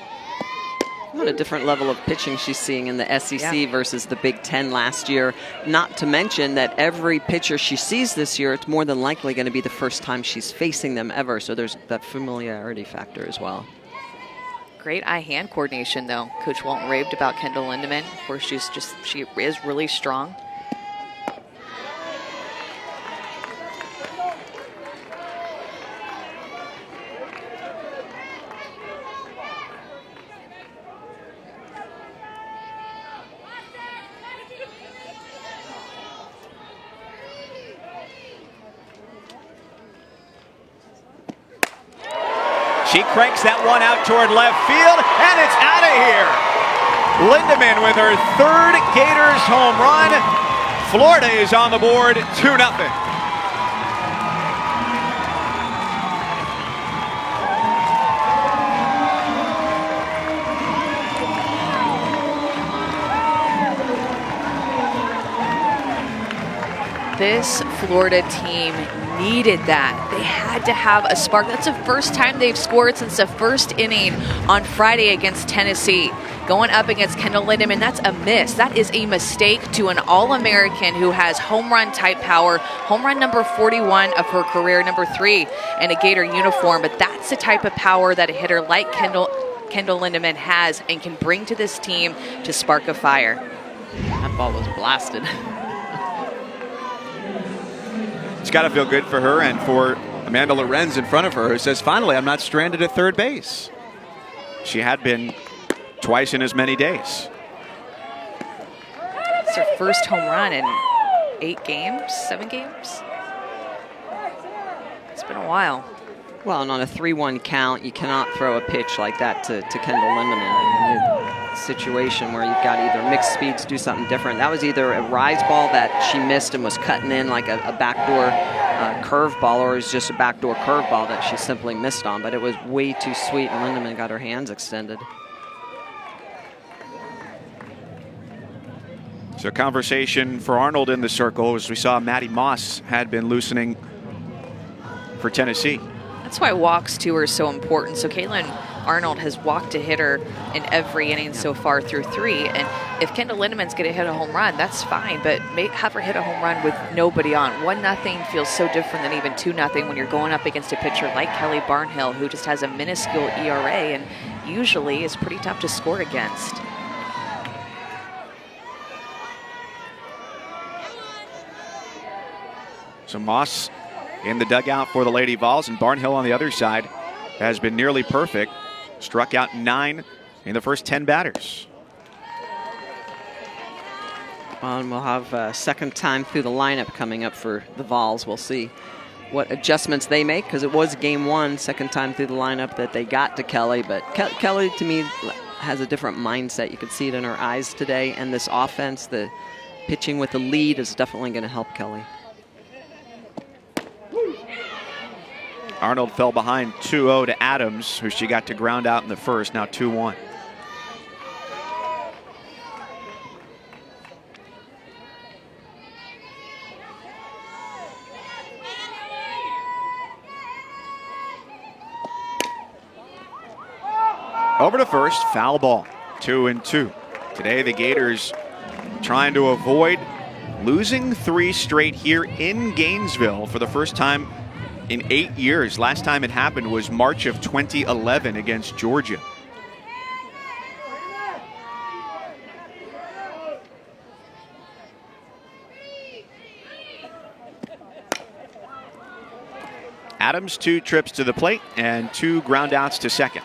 S2: What a different level of pitching she's seeing in the SEC versus the Big Ten last year. Not to mention that every pitcher she sees this year, it's more than likely going to be the first time she's facing them ever. So there's that familiarity factor as well.
S3: Great eye-hand coordination, though. Coach Walton raved about Kendall Lindemann. Of course, she is really strong.
S1: She cranks that one out toward left field, and it's out of here. Lindemann with her 3rd Gators home run. Florida is on the board, 2-0.
S3: This Florida team needed that. They had to have a spark. That's the first time they've scored since the first inning on Friday against Tennessee. Going up against Kendall Lindemann, that's a miss. That is a mistake to an All-American who has home run type power. Home run number 41 of her career, number 3 in a Gator uniform. But that's the type of power that a hitter like Kendall Lindemann has and can bring to this team to spark a fire.
S2: That ball was blasted.
S1: It's got to feel good for her and for Amanda Lorenz in front of her, who says, finally, I'm not stranded at 3rd base. She had been twice in as many days.
S3: It's her first home run in 7 games. It's been a while.
S2: Well, and on a 3-1 count, you cannot throw a pitch like that to Kendall Lindemann. situation where you've got either mixed speeds, do something different. That was either a rise ball that she missed and was cutting in like a backdoor curve ball, or it was just a backdoor curve ball that she simply missed on. But it was way too sweet, and Lindemann got her hands extended.
S1: So conversation for Arnold in the circle, as we saw Maddie Moss had been loosening for Tennessee.
S3: That's why walks, too, are so important. So Caitlin Arnold has walked a hitter in every inning so far through 3. And if Kendall Lindemann's going to hit a home run, that's fine. But have her hit a home run with nobody on. 1-0 feels so different than even 2-0 when you're going up against a pitcher like Kelly Barnhill, who just has a minuscule ERA and usually is pretty tough to score against.
S1: So Moss in the dugout for the Lady Vols, and Barnhill on the other side has been nearly perfect. Struck out 9 in the first 10 batters.
S2: And we'll have a second time through the lineup coming up for the Vols. We'll see what adjustments they make, because it was game 1, second time through the lineup that they got to Kelly. But Kelly, to me, has a different mindset. You could see it in her eyes today. And this offense, the pitching with the lead, is definitely going to help Kelly.
S1: Arnold fell behind 2-0 to Adams, who she got to ground out in the first, now 2-1. Over to first, foul ball, 2-2. Today the Gators trying to avoid losing 3 straight here in Gainesville for the first time in 8 years. Last time it happened was March of 2011 against Georgia. Adams 2 trips to the plate and 2 ground outs to second.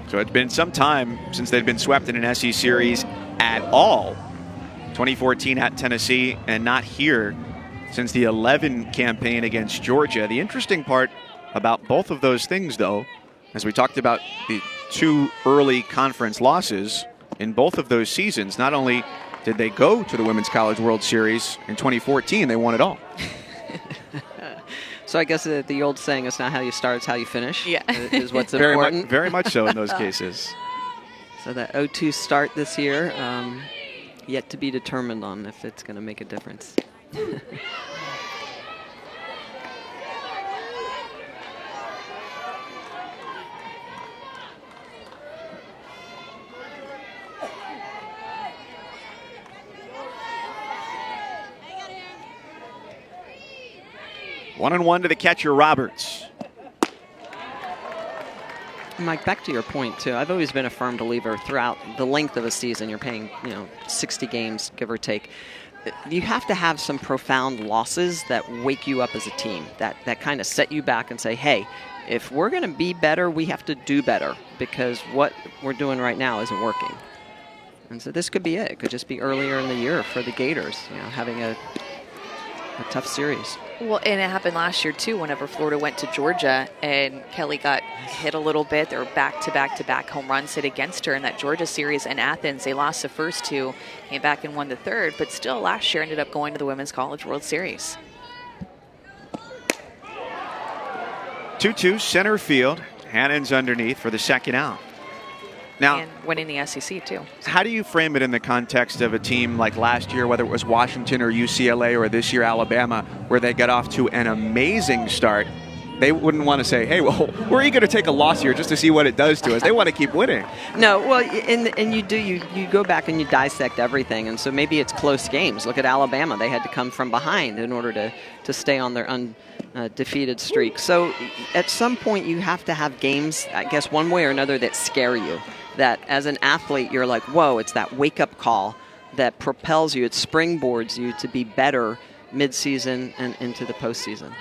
S1: So it's been some time since they'd been swept in an SE series at all. 2014 at Tennessee, and not here since the 11 campaign against Georgia. The interesting part about both of those things, though, as we talked about the 2 early conference losses in both of those seasons, not only did they go to the Women's College World Series in 2014, they won it all.
S2: So I guess the old saying, it's not how you start, it's how you finish.
S3: Yeah.
S2: Is what's important.
S1: Very much so in those cases.
S2: So that 0-2 start this year, yet to be determined on if it's going to make a difference.
S1: 1-1 to the catcher, Roberts.
S2: Mike, back to your point, too. I've always been a firm believer throughout the length of a season. You're paying, 60 games, give or take. You have to have some profound losses that wake you up as a team, that kind of set you back and say, hey, if we're going to be better, we have to do better, because what we're doing right now isn't working. And so this could be it. It could just be earlier in the year for the Gators, having a tough series.
S3: Well, and it happened last year, too, whenever Florida went to Georgia and Kelly got hit a little bit. There were back-to-back-to-back home runs hit against her in that Georgia series in Athens. They lost the first 2, came back and won the third, but still last year ended up going to the Women's College World Series.
S1: 2-2 center field. Hannon's underneath for the second out. Now,
S3: and winning the SEC, too.
S1: How do you frame it in the context of a team like last year, whether it was Washington or UCLA, or this year Alabama, where they got off to an amazing start? They wouldn't want to say, hey, well, we're eager to take a loss here just to see what it does to us. They want to keep winning.
S2: No, well, and you go back and you dissect everything, and so maybe it's close games. Look at Alabama. They had to come from behind in order to stay on their undefeated streak. So at some point you have to have games, I guess, one way or another that scare you. That as an athlete, you're like, whoa, it's that wake-up call that propels you, it springboards you to be better mid-season and into the postseason.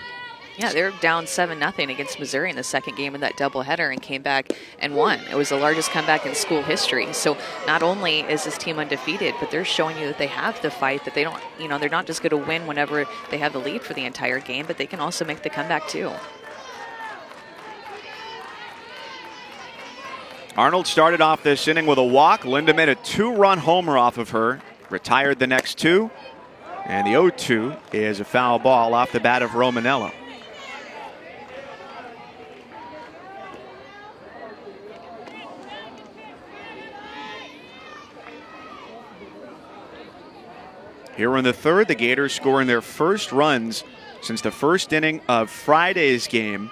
S3: Yeah, they're down 7-0 against Missouri in the second game of that doubleheader and came back and won. It was the largest comeback in school history. So not only is this team undefeated, but they're showing you that they have the fight, that they don't, they're not just going to win whenever they have the lead for the entire game, but they can also make the comeback too.
S1: Arnold started off this inning with a walk. Linda made a 2-run homer off of her, retired the next 2, and the 0-2 is a foul ball off the bat of Romanello. Here in the third, the Gators scoring their first runs since the first inning of Friday's game,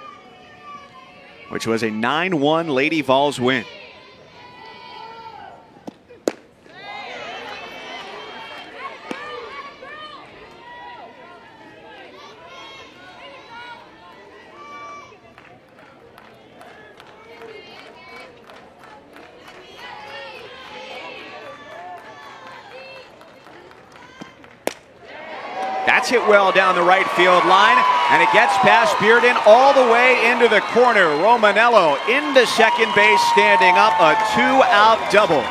S1: which was a 9-1 Lady Vols win. That's hit well down the right field line, and it gets past Bearden all the way into the corner. Romanello into second base, standing up, a 2-out double.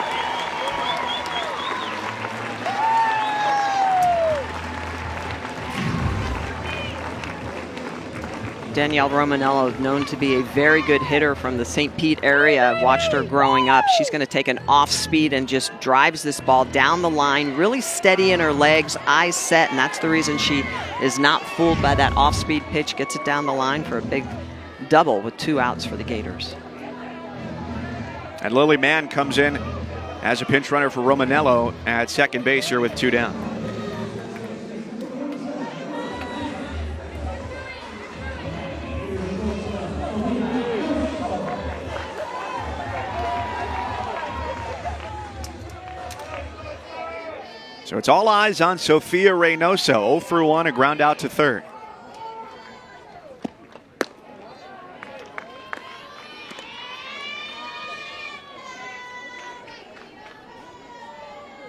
S2: Danielle Romanello, known to be a very good hitter from the St. Pete area. I've watched her growing up. She's going to take an off speed and just drives this ball down the line, really steady in her legs, eyes set, and that's the reason she is not fooled by that off speed pitch. Gets it down the line for a big double with 2 outs for the Gators.
S1: And Lily Mann comes in as a pinch runner for Romanello at second base here with 2 down. So it's all eyes on Sofia Reynoso. 0 for 1, a ground out to third.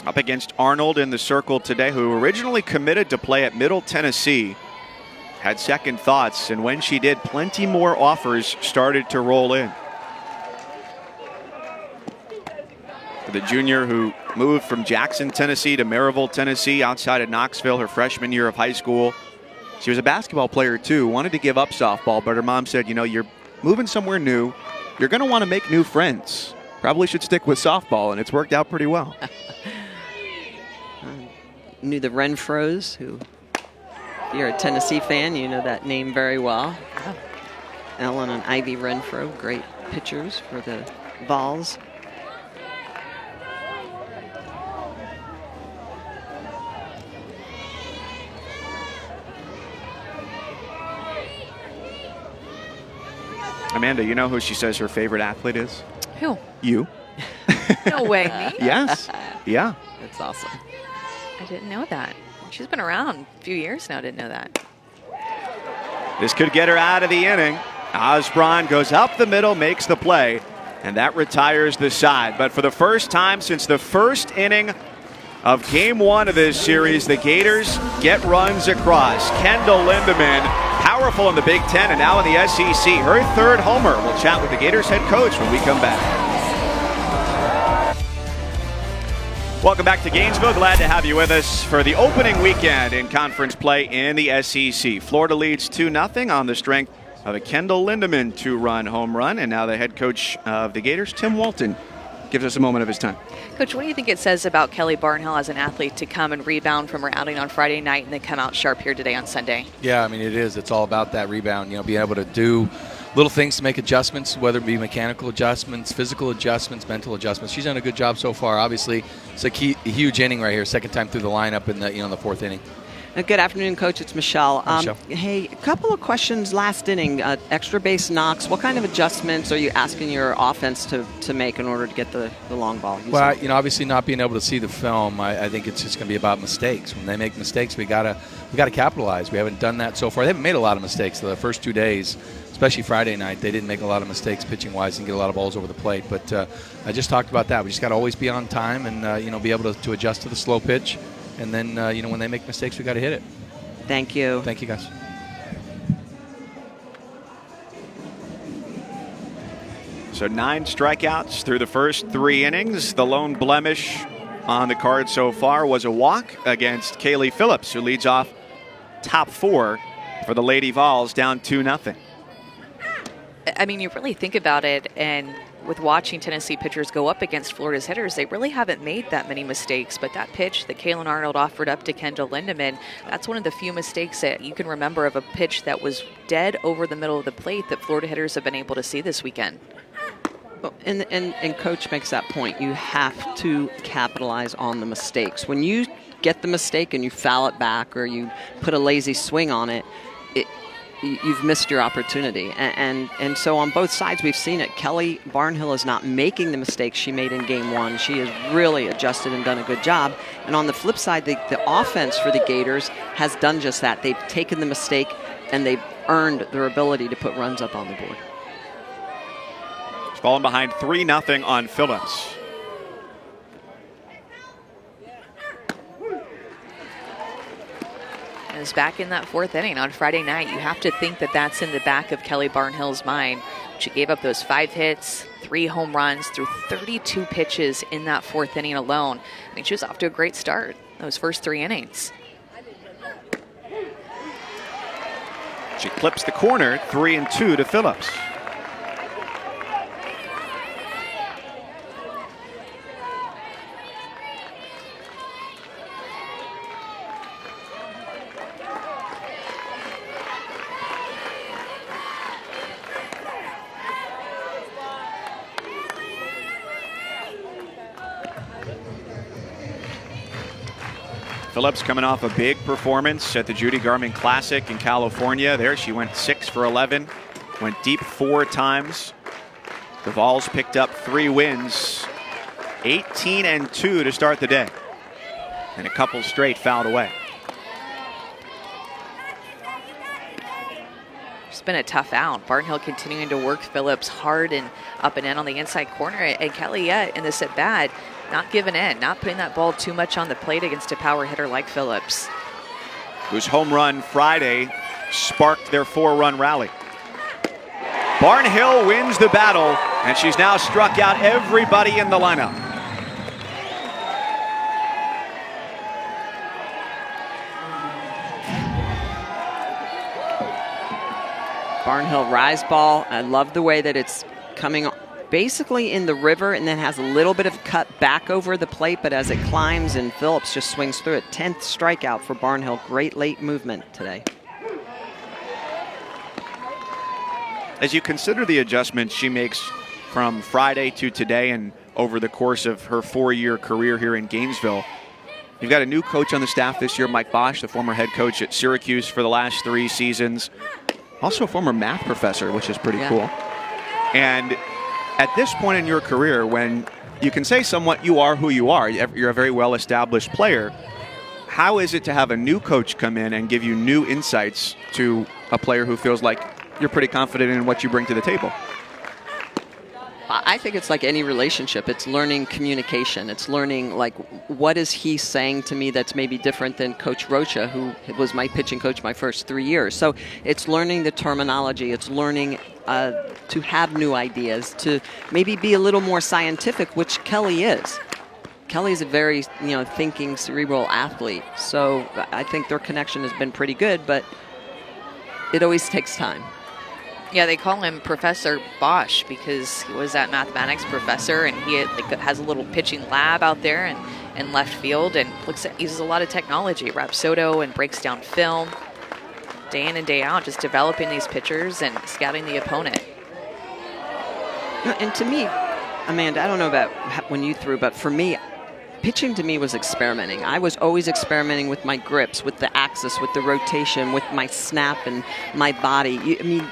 S1: Up against Arnold in the circle today, who originally committed to play at Middle Tennessee. Had second thoughts, and when she did, plenty more offers started to roll in. The junior who moved from Jackson, Tennessee to Maryville, Tennessee, outside of Knoxville, her freshman year of high school. She was a basketball player too, wanted to give up softball, but her mom said, you're moving somewhere new. You're going to want to make new friends. Probably should stick with softball, and it's worked out pretty well.
S2: Knew the Renfros, who, if you're a Tennessee fan, you know that name very well. Ellen and Ivy Renfro, great pitchers for the Vols.
S1: Amanda, you know who she says her favorite athlete is?
S3: Who?
S1: You.
S3: No way, me?
S1: Yes. Yeah.
S2: That's awesome.
S3: I didn't know that. She's been around a few years now. Didn't know that.
S1: This could get her out of the inning. Osborne goes up the middle, makes the play, and that retires the side. But for the first time since the first inning of Game 1 of this series, the Gators get runs across. Kendall Lindemann, powerful in the Big Ten and now in the SEC. Her third homer. We'll chat with the Gators head coach when we come back. Welcome back to Gainesville. Glad to have you with us for the opening weekend in conference play in the SEC. Florida leads 2-0 on the strength of a Kendall Lindemann 2-run home run. And now the head coach of the Gators, Tim Walton, gives us a moment of his time.
S3: Coach, what do you think it says about Kelly Barnhill as an athlete to come and rebound from her outing on Friday night and then come out sharp here today on Sunday?
S5: Yeah, I mean, it is. It's all about that rebound, being able to do little things to make adjustments, whether it be mechanical adjustments, physical adjustments, mental adjustments. She's done a good job so far. Obviously, it's a huge inning right here, second time through the lineup in the fourth inning.
S2: Good afternoon, Coach. It's Michelle.
S5: Michelle.
S2: Hey, a couple of questions last inning. Extra base knocks. What kind of adjustments are you asking your offense to make in order to get the long ball?
S5: Well, obviously not being able to see the film, I think it's just going to be about mistakes. When they make mistakes, we gotta capitalize. We haven't done that so far. They haven't made a lot of mistakes the first 2 days, especially Friday night. They didn't make a lot of mistakes pitching-wise and get a lot of balls over the plate. But I just talked about that. We just got to always be on time and be able to adjust to the slow pitch. And then, when they make mistakes, we got to hit it.
S2: Thank you.
S5: Thank you, guys.
S1: So 9 strikeouts through the first 3 innings. The lone blemish on the card so far was a walk against Kaylee Phillips, who leads off top 4 for the Lady Vols, down 2-0.
S3: I mean, you really think about it, and with watching Tennessee pitchers go up against Florida's hitters, they really haven't made that many mistakes. But that pitch that Kaylin Arnold offered up to Kendall Lindemann, that's one of the few mistakes that you can remember of a pitch that was dead over the middle of the plate that Florida hitters have been able to see this weekend.
S2: Well, and Coach makes that point. You have to capitalize on the mistakes. When you get the mistake and you foul it back or you put a lazy swing on it, you've missed your opportunity. And so on both sides, we've seen it. Kelly Barnhill is not making the mistakes she made in Game 1. She has really adjusted and done a good job. And on the flip side, the offense for the Gators has done just that. They've taken the mistake and they've earned their ability to put runs up on the board.
S1: It's fallen behind 3-0 on Phillips.
S3: Is back in that 4th inning on Friday night. You have to think that that's in the back of Kelly Barnhill's mind. She gave up those 5 hits, 3 home runs, threw 32 pitches in that 4th inning alone. I mean, she was off to a great start those first 3 innings.
S1: She clips the corner, 3-2 to Phillips. Phillips coming off a big performance at the Judy Garmin Classic in California. There she went 6 for 11, went deep 4 times. The Vols picked up 3 wins, 18-2 to start the day, and a couple straight fouled away.
S3: It's been a tough out. Barnhill continuing to work Phillips hard and up and in on the inside corner, and Kelly yet in this at bat not giving in, not putting that ball too much on the plate against a power hitter like Phillips.
S1: Whose home run Friday sparked their 4-run rally. Barnhill wins the battle, and she's now struck out everybody in the lineup.
S2: Barnhill rise ball. I love the way that it's coming basically in the river and then has a little bit of cut back over the plate, but as it climbs and Phillips just swings through it. 10th strikeout for Barnhill. Great late movement today.
S1: As you consider the adjustments she makes from Friday to today and over the course of her 4-year career here in Gainesville, you've got a new coach on the staff this year, Mike Bosch, the former head coach at Syracuse for the last 3 seasons. Also a former math professor, which is pretty cool. And at this point in your career, when you can say somewhat you are who you are, you're a very well-established player, how is it to have a new coach come in and give you new insights to a player who feels like you're pretty confident in what you bring to the table?
S2: I think it's like any relationship. It's learning communication. It's learning, like, what is he saying to me that's maybe different than Coach Rocha, who was my pitching coach my first 3 years. So it's learning the terminology. It's learning to have new ideas, to maybe be a little more scientific, which Kelly is. Kelly's a very, thinking, cerebral athlete. So I think their connection has been pretty good, but it always takes time.
S3: Yeah, they call him Professor Bosch because he was that mathematics professor, and he has a little pitching lab out there in left field and uses a lot of technology, Rapsodo, and breaks down film day in and day out, just developing these pitchers and scouting the opponent.
S2: And to me, Amanda, I don't know about when you threw, but for me, pitching to me was experimenting. I was always experimenting with my grips, with the axis, with the rotation, with my snap and my body.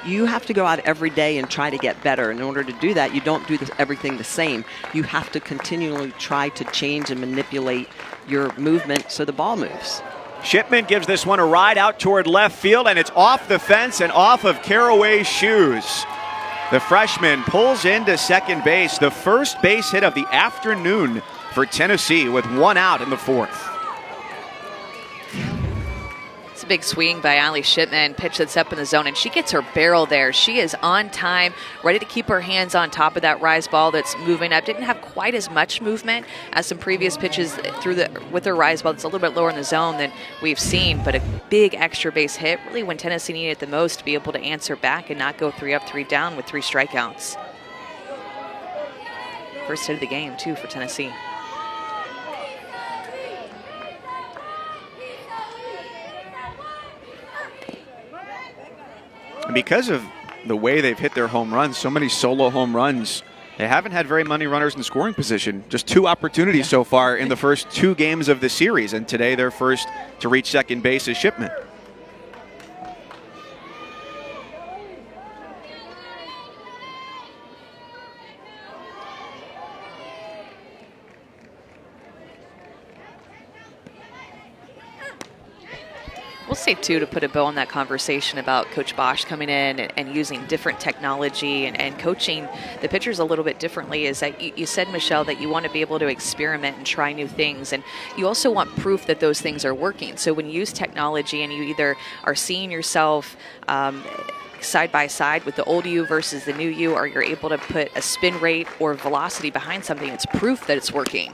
S2: You have to go out every day and try to get better. In order to do that, you don't do everything the same. You have to continually try to change and manipulate your movement so the ball moves.
S1: Shipman gives this one a ride out toward left field, and it's off the fence and off of Caraway's shoes. The freshman pulls into second base, the first base hit of the afternoon for Tennessee with 1 out in the 4th.
S3: It's a big swing by Ali Shipman, pitch that's up in the zone, and she gets her barrel there. She is on time, ready to keep her hands on top of that rise ball that's moving up. Didn't have quite as much movement as some previous pitches with her rise ball that's a little bit lower in the zone than we've seen, but a big extra base hit, really when Tennessee needed it the most to be able to answer back and not go 3 up, 3 down with 3 strikeouts. First hit of the game, too, for Tennessee.
S1: And because of the way they've hit their home runs, so many solo home runs, they haven't had very many runners in scoring position. Just 2 opportunities so far in the first 2 games of the series, and today their first to reach second base is Shipman.
S3: We'll say, too, to put a bow on that conversation about Coach Bosch coming in and using different technology and coaching the pitchers a little bit differently, is that you said, Michelle, that you want to be able to experiment and try new things. And you also want proof that those things are working. So when you use technology and you either are seeing yourself side by side with the old you versus the new you, or you're able to put a spin rate or velocity behind something, it's proof that it's working.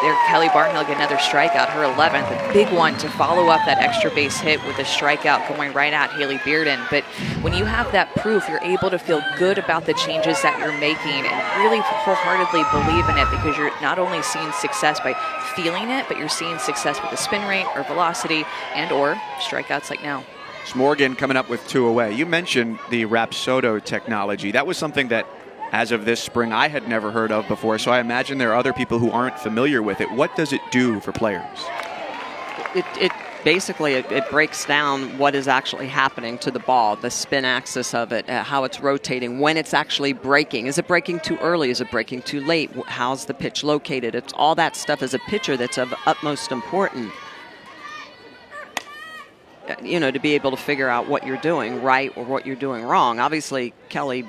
S3: There, Kelly Barnhill get another strikeout, her 11th, a big one to follow up that extra base hit with a strikeout going right at Haley Bearden. But when you have that proof, you're able to feel good about the changes that you're making and really wholeheartedly believe in it, because you're not only seeing success by feeling it, but you're seeing success with the spin rate or velocity and or strikeouts like now.
S1: It's Morgan coming up with 2 away. You mentioned the Rapsodo technology. That was something that, as of this spring, I had never heard of before, so I imagine there are other people who aren't familiar with it. What does it do for players?
S2: It basically breaks down what is actually happening to the ball, the spin axis of it, how it's rotating, when it's actually breaking. Is it breaking too early? Is it breaking too late? How's the pitch located? It's all that stuff as a pitcher that's of utmost importance, to be able to figure out what you're doing right or what you're doing wrong. Obviously, Kelly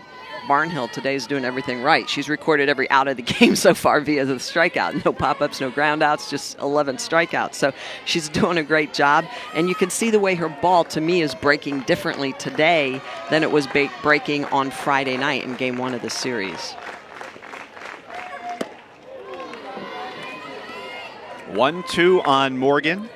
S2: Barnhill today is doing everything right. She's recorded every out of the game so far via the strikeout. No pop-ups, no ground-outs, just 11 strikeouts. So she's doing a great job. And you can see the way her ball, to me, is breaking differently today than it was breaking on Friday night in Game 1 of the series.
S1: 1-2 on Morgan.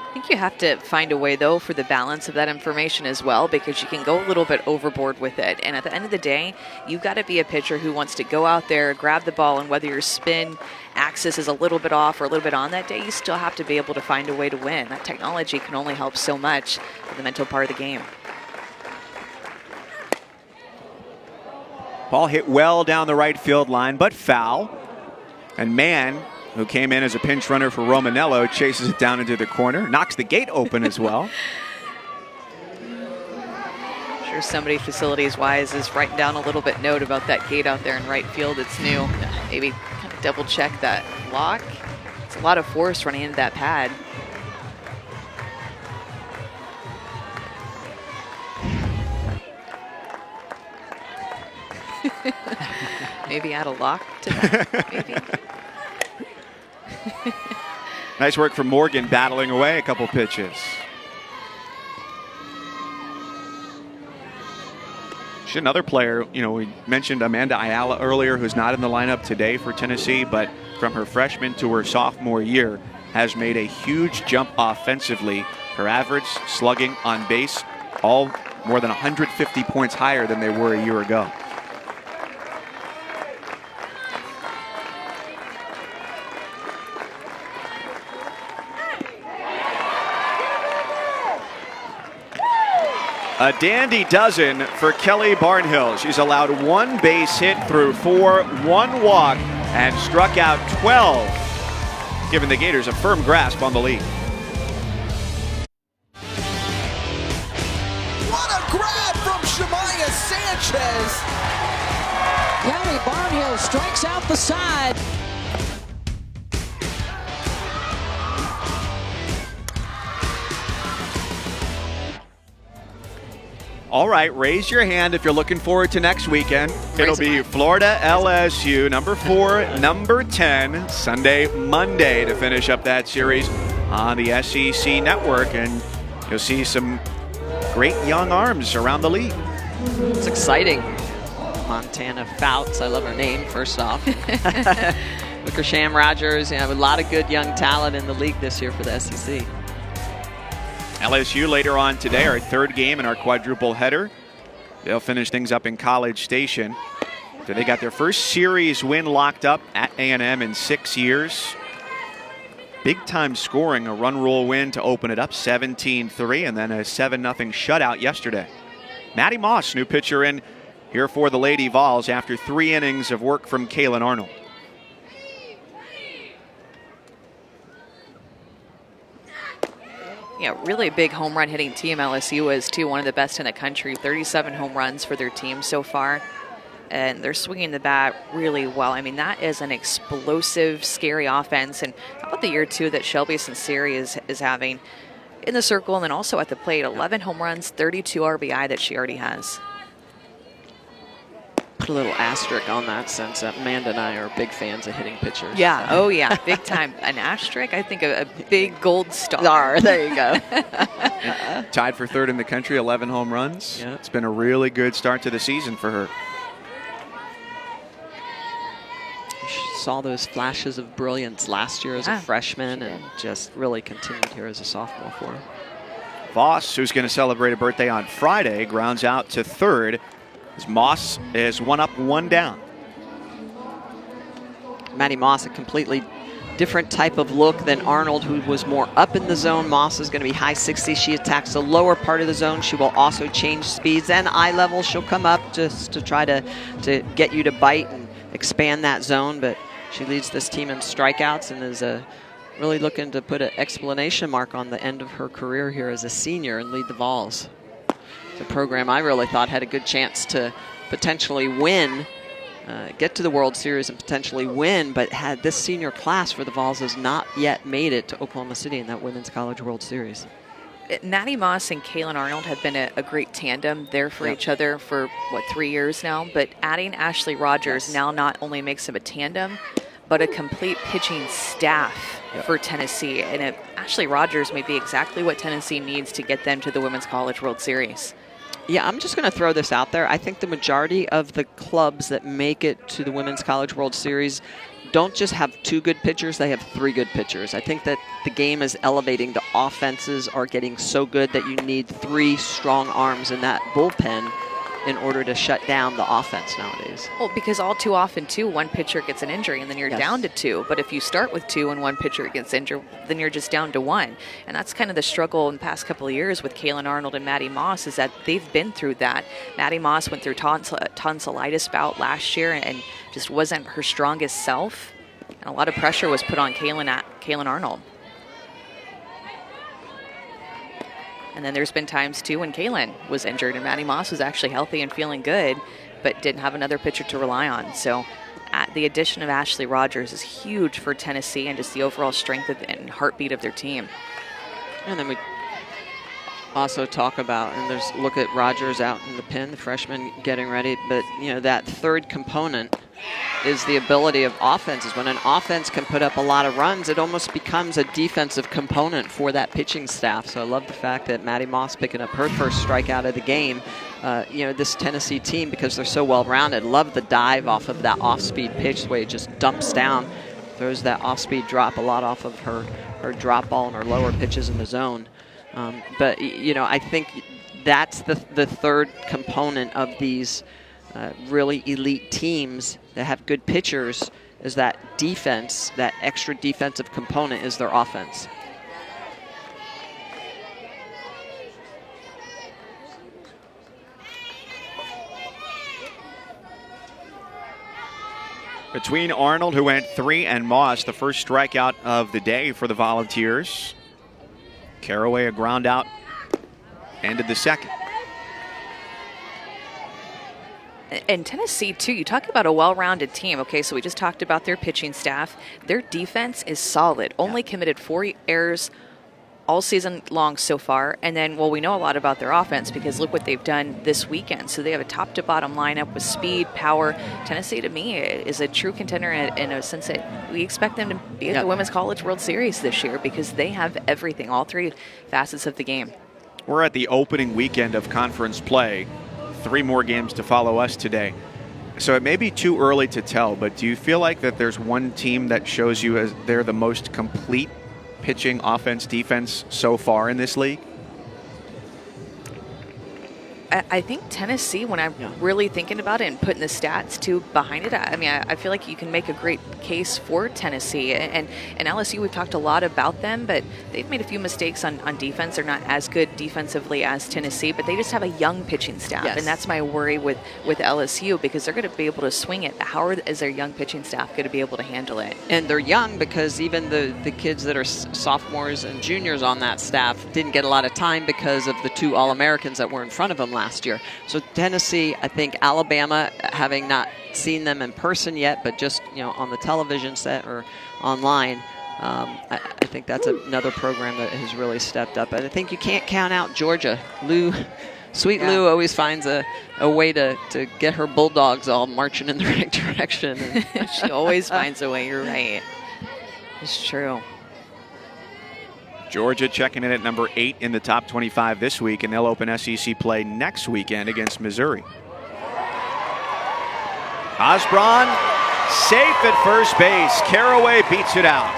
S3: I think you have to find a way, though, for the balance of that information as well, because you can go a little bit overboard with it. And at the end of the day, you've got to be a pitcher who wants to go out there, grab the ball, and whether your spin axis is a little bit off or a little bit on that day, you still have to be able to find a way to win. That technology can only help so much in the mental part of the game.
S1: Ball hit well down the right field line, but foul. And Mann, who came in as a pinch runner for Romanello, chases it down into the corner, knocks the gate open as well.
S3: I'm sure somebody facilities-wise is writing down a little bit note about that gate out there in right field. It's new. Maybe kind of double-check that lock. It's a lot of force running into that pad. Maybe add a lock to that, maybe.
S1: Nice work from Morgan, battling away a couple pitches. She's another player, we mentioned Amanda Ayala earlier, who's not in the lineup today for Tennessee, but from her freshman to her sophomore year has made a huge jump offensively. Her average slugging on base, all more than 150 points higher than they were a year ago. A dandy dozen for Kelly Barnhill. She's allowed 1 base hit through 4, 1 walk, and struck out 12, giving the Gators a firm grasp on the lead.
S6: What a grab from Shemaya Sanchez!
S7: Kelly Barnhill strikes out the side.
S1: All right, raise your hand if you're looking forward to next weekend. It'll be Florida LSU, number 4, number 10, Sunday, Monday to finish up that series on the SEC network. And You'll see some great young arms around the league.
S2: It's exciting. Montana Fouts, I love her name, first off. Wickersham Rogers, a lot of good young talent in the league this year for the SEC.
S1: LSU later on today, our third game in our quadruple header. They'll finish things up in College Station. So they got their first series win locked up at A&M in 6 years. Big time scoring, a run rule win to open it up, 17-3, and then a 7-0 shutout yesterday. Maddie Moss, new pitcher in here for the Lady Vols after 3 innings of work from Kaylin Arnold.
S3: Yeah, really big home run hitting team LSU is too, one of the best in the country. 37 home runs for their team so far. And they're swinging the bat really well. I mean, that is an explosive, scary offense. And how about the year, too, that Shelby Sinceri is having in the circle and then also at the plate. 11 home runs, 32 RBI that she already has.
S2: Put a little asterisk on that since Amanda and I are big fans of hitting pitchers.
S3: Yeah, oh yeah, big time. An asterisk, I think a big gold star.
S2: There you go.
S1: Tied for third in the country, 11 home runs.
S2: Yeah.
S1: It's been a really good start to the season for her.
S2: Saw those flashes of brilliance last year as a freshman and just really continued here as a sophomore for her.
S1: Voss, who's going to celebrate a birthday on Friday, grounds out to third as Moss is 1 up, 1 down.
S2: Maddie Moss, a completely different type of look than Arnold, who was more up in the zone. Moss is going to be high 60s. She attacks the lower part of the zone. She will also change speeds and eye level. She'll come up just to try to get you to bite and expand that zone, but she leads this team in strikeouts and is really looking to put an exclamation mark on the end of her career here as a senior and lead the Vols. It's a program I really thought had a good chance to potentially win, get to the World Series and potentially win, but had this senior class for the Vols has not yet made it to Oklahoma City in that Women's College World Series.
S3: Maddie Moss and Kaylin Arnold have been a great tandem there for each other for, 3 years now. But adding Ashley Rogers now not only makes them a tandem, but a complete pitching staff for Tennessee. And Ashley Rogers may be exactly what Tennessee needs to get them to the Women's College World Series.
S2: Yeah, I'm just going to throw this out there. I think the majority of the clubs that make it to the Women's College World Series don't just have 2 good pitchers, they have 3 good pitchers. I think that the game is elevating. The offenses are getting so good that you need 3 strong arms in that bullpen in order to shut down the offense nowadays.
S3: Well, because all too often, too, one pitcher gets an injury and then you're down to 2. But if you start with 2 and one pitcher gets injured, then you're just down to 1. And that's kind of the struggle in the past couple of years with Kaylin Arnold and Maddie Moss, is that they've been through that. Maddie Moss went through tonsillitis bout last year and just wasn't her strongest self. And a lot of pressure was put on Kaylin Arnold. And then there's been times, too, when Kaylin was injured and Maddie Moss was actually healthy and feeling good, but didn't have another pitcher to rely on. So the addition of Ashley Rogers is huge for Tennessee and just the overall strength and heartbeat of their team.
S2: And then we also talk about, and look at Rogers out in the pen, the freshman getting ready, but that third component is the ability of offenses. When an offense can put up a lot of runs, it almost becomes a defensive component for that pitching staff. So I love the fact that Maddie Moss picking up her first strikeout of the game. This Tennessee team, because they're so well-rounded, love the dive off of that off-speed pitch, the way it just dumps down, throws that off-speed drop a lot off of her drop ball and her lower pitches in the zone. But I think that's the third component of these really elite teams that have good pitchers, is that defense, that extra defensive component is their offense.
S1: Between Arnold, who went 3, and Moss, the first strikeout of the day for the Volunteers. Caraway, a ground out, ended the second.
S3: And Tennessee, too, you talk about a well-rounded team. Okay, so we just talked about their pitching staff. Their defense is solid. Only committed 4 errors all season long so far. And then, we know a lot about their offense because look what they've done this weekend. So they have a top-to-bottom lineup with speed, power. Tennessee, to me, is a true contender in a sense that we expect them to be at the Women's College World Series this year because they have everything, all 3 facets of the game.
S1: We're at the opening weekend of conference play. 3 more games to follow us today. So it may be too early to tell, but do you feel like that there's one team that shows you as they're the most complete pitching, offense, defense so far in this league?
S3: I think Tennessee, when I'm really thinking about it and putting the stats too behind it, I mean, I feel like you can make a great case for Tennessee. And LSU, we've talked a lot about them, but they've made a few mistakes on defense. They're not as good defensively as Tennessee, but they just have a young pitching staff.
S2: Yes.
S3: And that's my worry with LSU, because they're going to be able to swing it. How is their young pitching staff going to be able to handle it?
S2: And they're young because even the kids that are sophomores and juniors on that staff didn't get a lot of time because of the 2 All-Americans that were in front of them last year. So Tennessee, I think Alabama, having not seen them in person yet, but just on the television set or online, I think that's another program that has really stepped up. And I think you can't count out Georgia. Lou always finds a way to get her Bulldogs all marching in the right direction.
S3: She always finds a way. You're right. It's true.
S1: Georgia checking in at number 8 in the top 25 this week, and they'll open SEC play next weekend against Missouri. Osborne safe at first base. Caraway beats it out.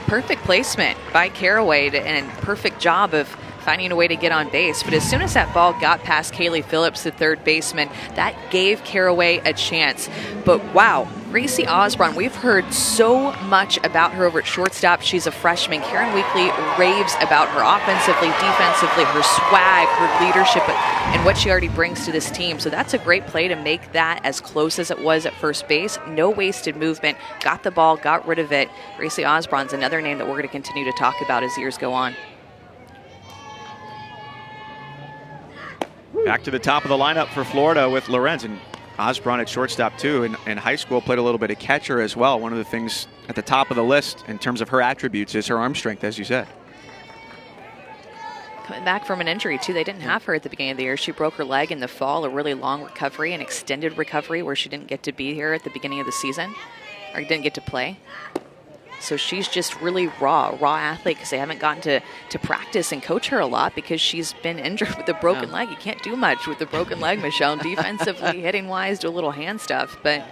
S3: Perfect placement by Caraway and perfect job of finding a way to get on base. But as soon as that ball got past Kaylee Phillips, the third baseman, that gave Caraway a chance. But wow, Gracie Osborne, we've heard so much about her over at shortstop. She's a freshman. Karen Weekly raves about her offensively, defensively, her swag, her leadership, and what she already brings to this team. So that's a great play to make that as close as it was at first base. No wasted movement. Got the ball, got rid of it. Gracie Osborne's another name that we're going to continue to talk about as years go on.
S1: Back to the top of the lineup for Florida with Lorenz, and Osborne at shortstop too. In high school, played a little bit of catcher as well. One of the things at the top of the list in terms of her attributes is her arm strength, as you said.
S3: Coming back from an injury too. They didn't have her at the beginning of the year. She broke her leg in the fall, a really long recovery, an extended recovery where she didn't get to be here at the beginning of the season, or didn't get to play. So she's just really raw athlete, because they haven't gotten to practice and coach her a lot because she's been injured with a broken leg. You can't do much with a broken leg, Michelle. Defensively, hitting-wise, do a little hand stuff. But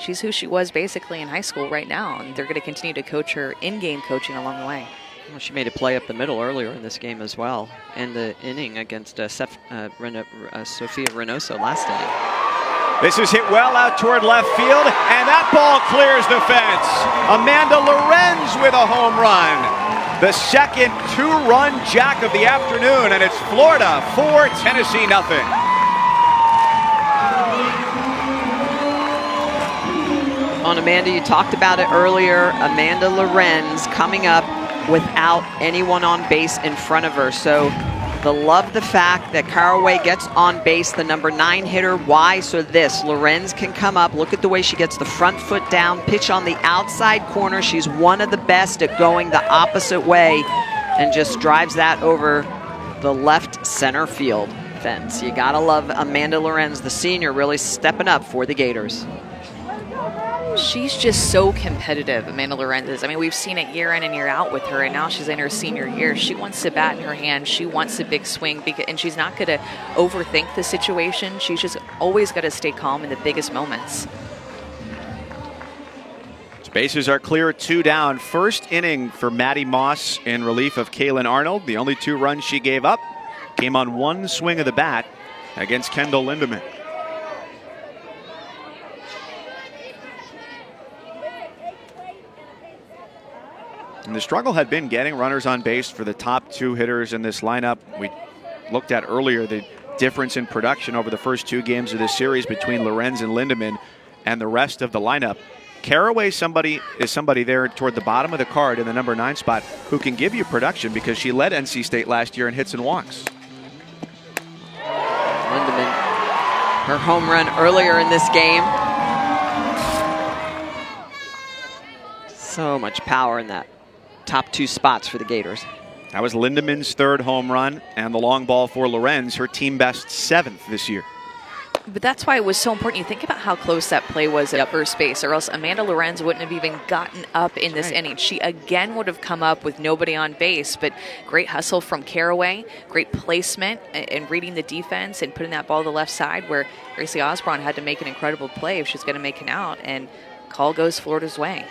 S3: she's who she was basically in high school right now, and they're going to continue to coach her in-game coaching along the way.
S2: Well, she made a play up the middle earlier in this game as well, in the inning against Sophia Reynoso last inning.
S1: This is hit well out toward left field, and that ball clears the fence. Amanda Lorenz with a home run. The second 2-run jack of the afternoon, and it's Florida 4, Tennessee nothing.
S2: On Amanda, you talked about it earlier. Amanda Lorenz coming up without anyone on base in front of her. So love the fact that Caraway gets on base, the number 9 hitter. Why? So Lorenz can come up. Look at the way she gets the front foot down, pitch on the outside corner. She's one of the best at going the opposite way and just drives that over the left center field fence. You gotta love Amanda Lorenz, the senior, really stepping up for the Gators.
S3: She's just so competitive, Amanda Lorenz is. I mean, we've seen it year in and year out with her, and now she's in her senior year. She wants the bat in her hand. She wants a big swing, and she's not going to overthink the situation. She's just always got to stay calm in the biggest moments.
S1: Bases are clear, 2 down. First inning for Maddie Moss in relief of Kaylin Arnold. The only 2 runs she gave up came on 1 swing of the bat against Kendall Lindemann. And the struggle had been getting runners on base for the top 2 hitters in this lineup. We looked at earlier the difference in production over the first 2 games of this series between Lorenz and Lindemann and the rest of the lineup. Caraway is somebody there toward the bottom of the card in the number 9 spot who can give you production because she led NC State last year in hits and walks.
S2: Lindemann, her home run earlier in this game. So much power in that top 2 spots for the Gators.
S1: That was Lindemann's 3rd home run, and the long ball for Lorenz, her team best 7th this year.
S3: But that's why it was so important. You think about how close that play was at first base, or else Amanda Lorenz wouldn't have even gotten up in this inning. She again would have come up with nobody on base, but great hustle from Caraway, great placement and reading the defense and putting that ball to the left side where Gracie Osborne had to make an incredible play if she's going to make an out, and call goes Florida's way.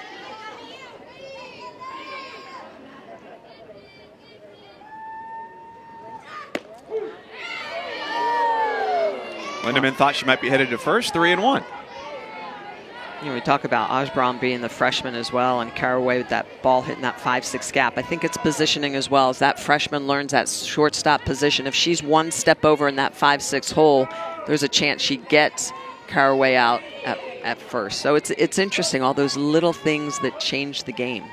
S1: Lindemann thought she might be headed to first, 3-1.
S2: You know, we talk about Osborne being the freshman as well, and Caraway with that ball hitting that 5-6 gap. I think it's positioning as well. As that freshman learns that shortstop position, if she's one step over in that 5-6 hole, there's a chance she gets Caraway out at first. So it's interesting, all those little things that change the game.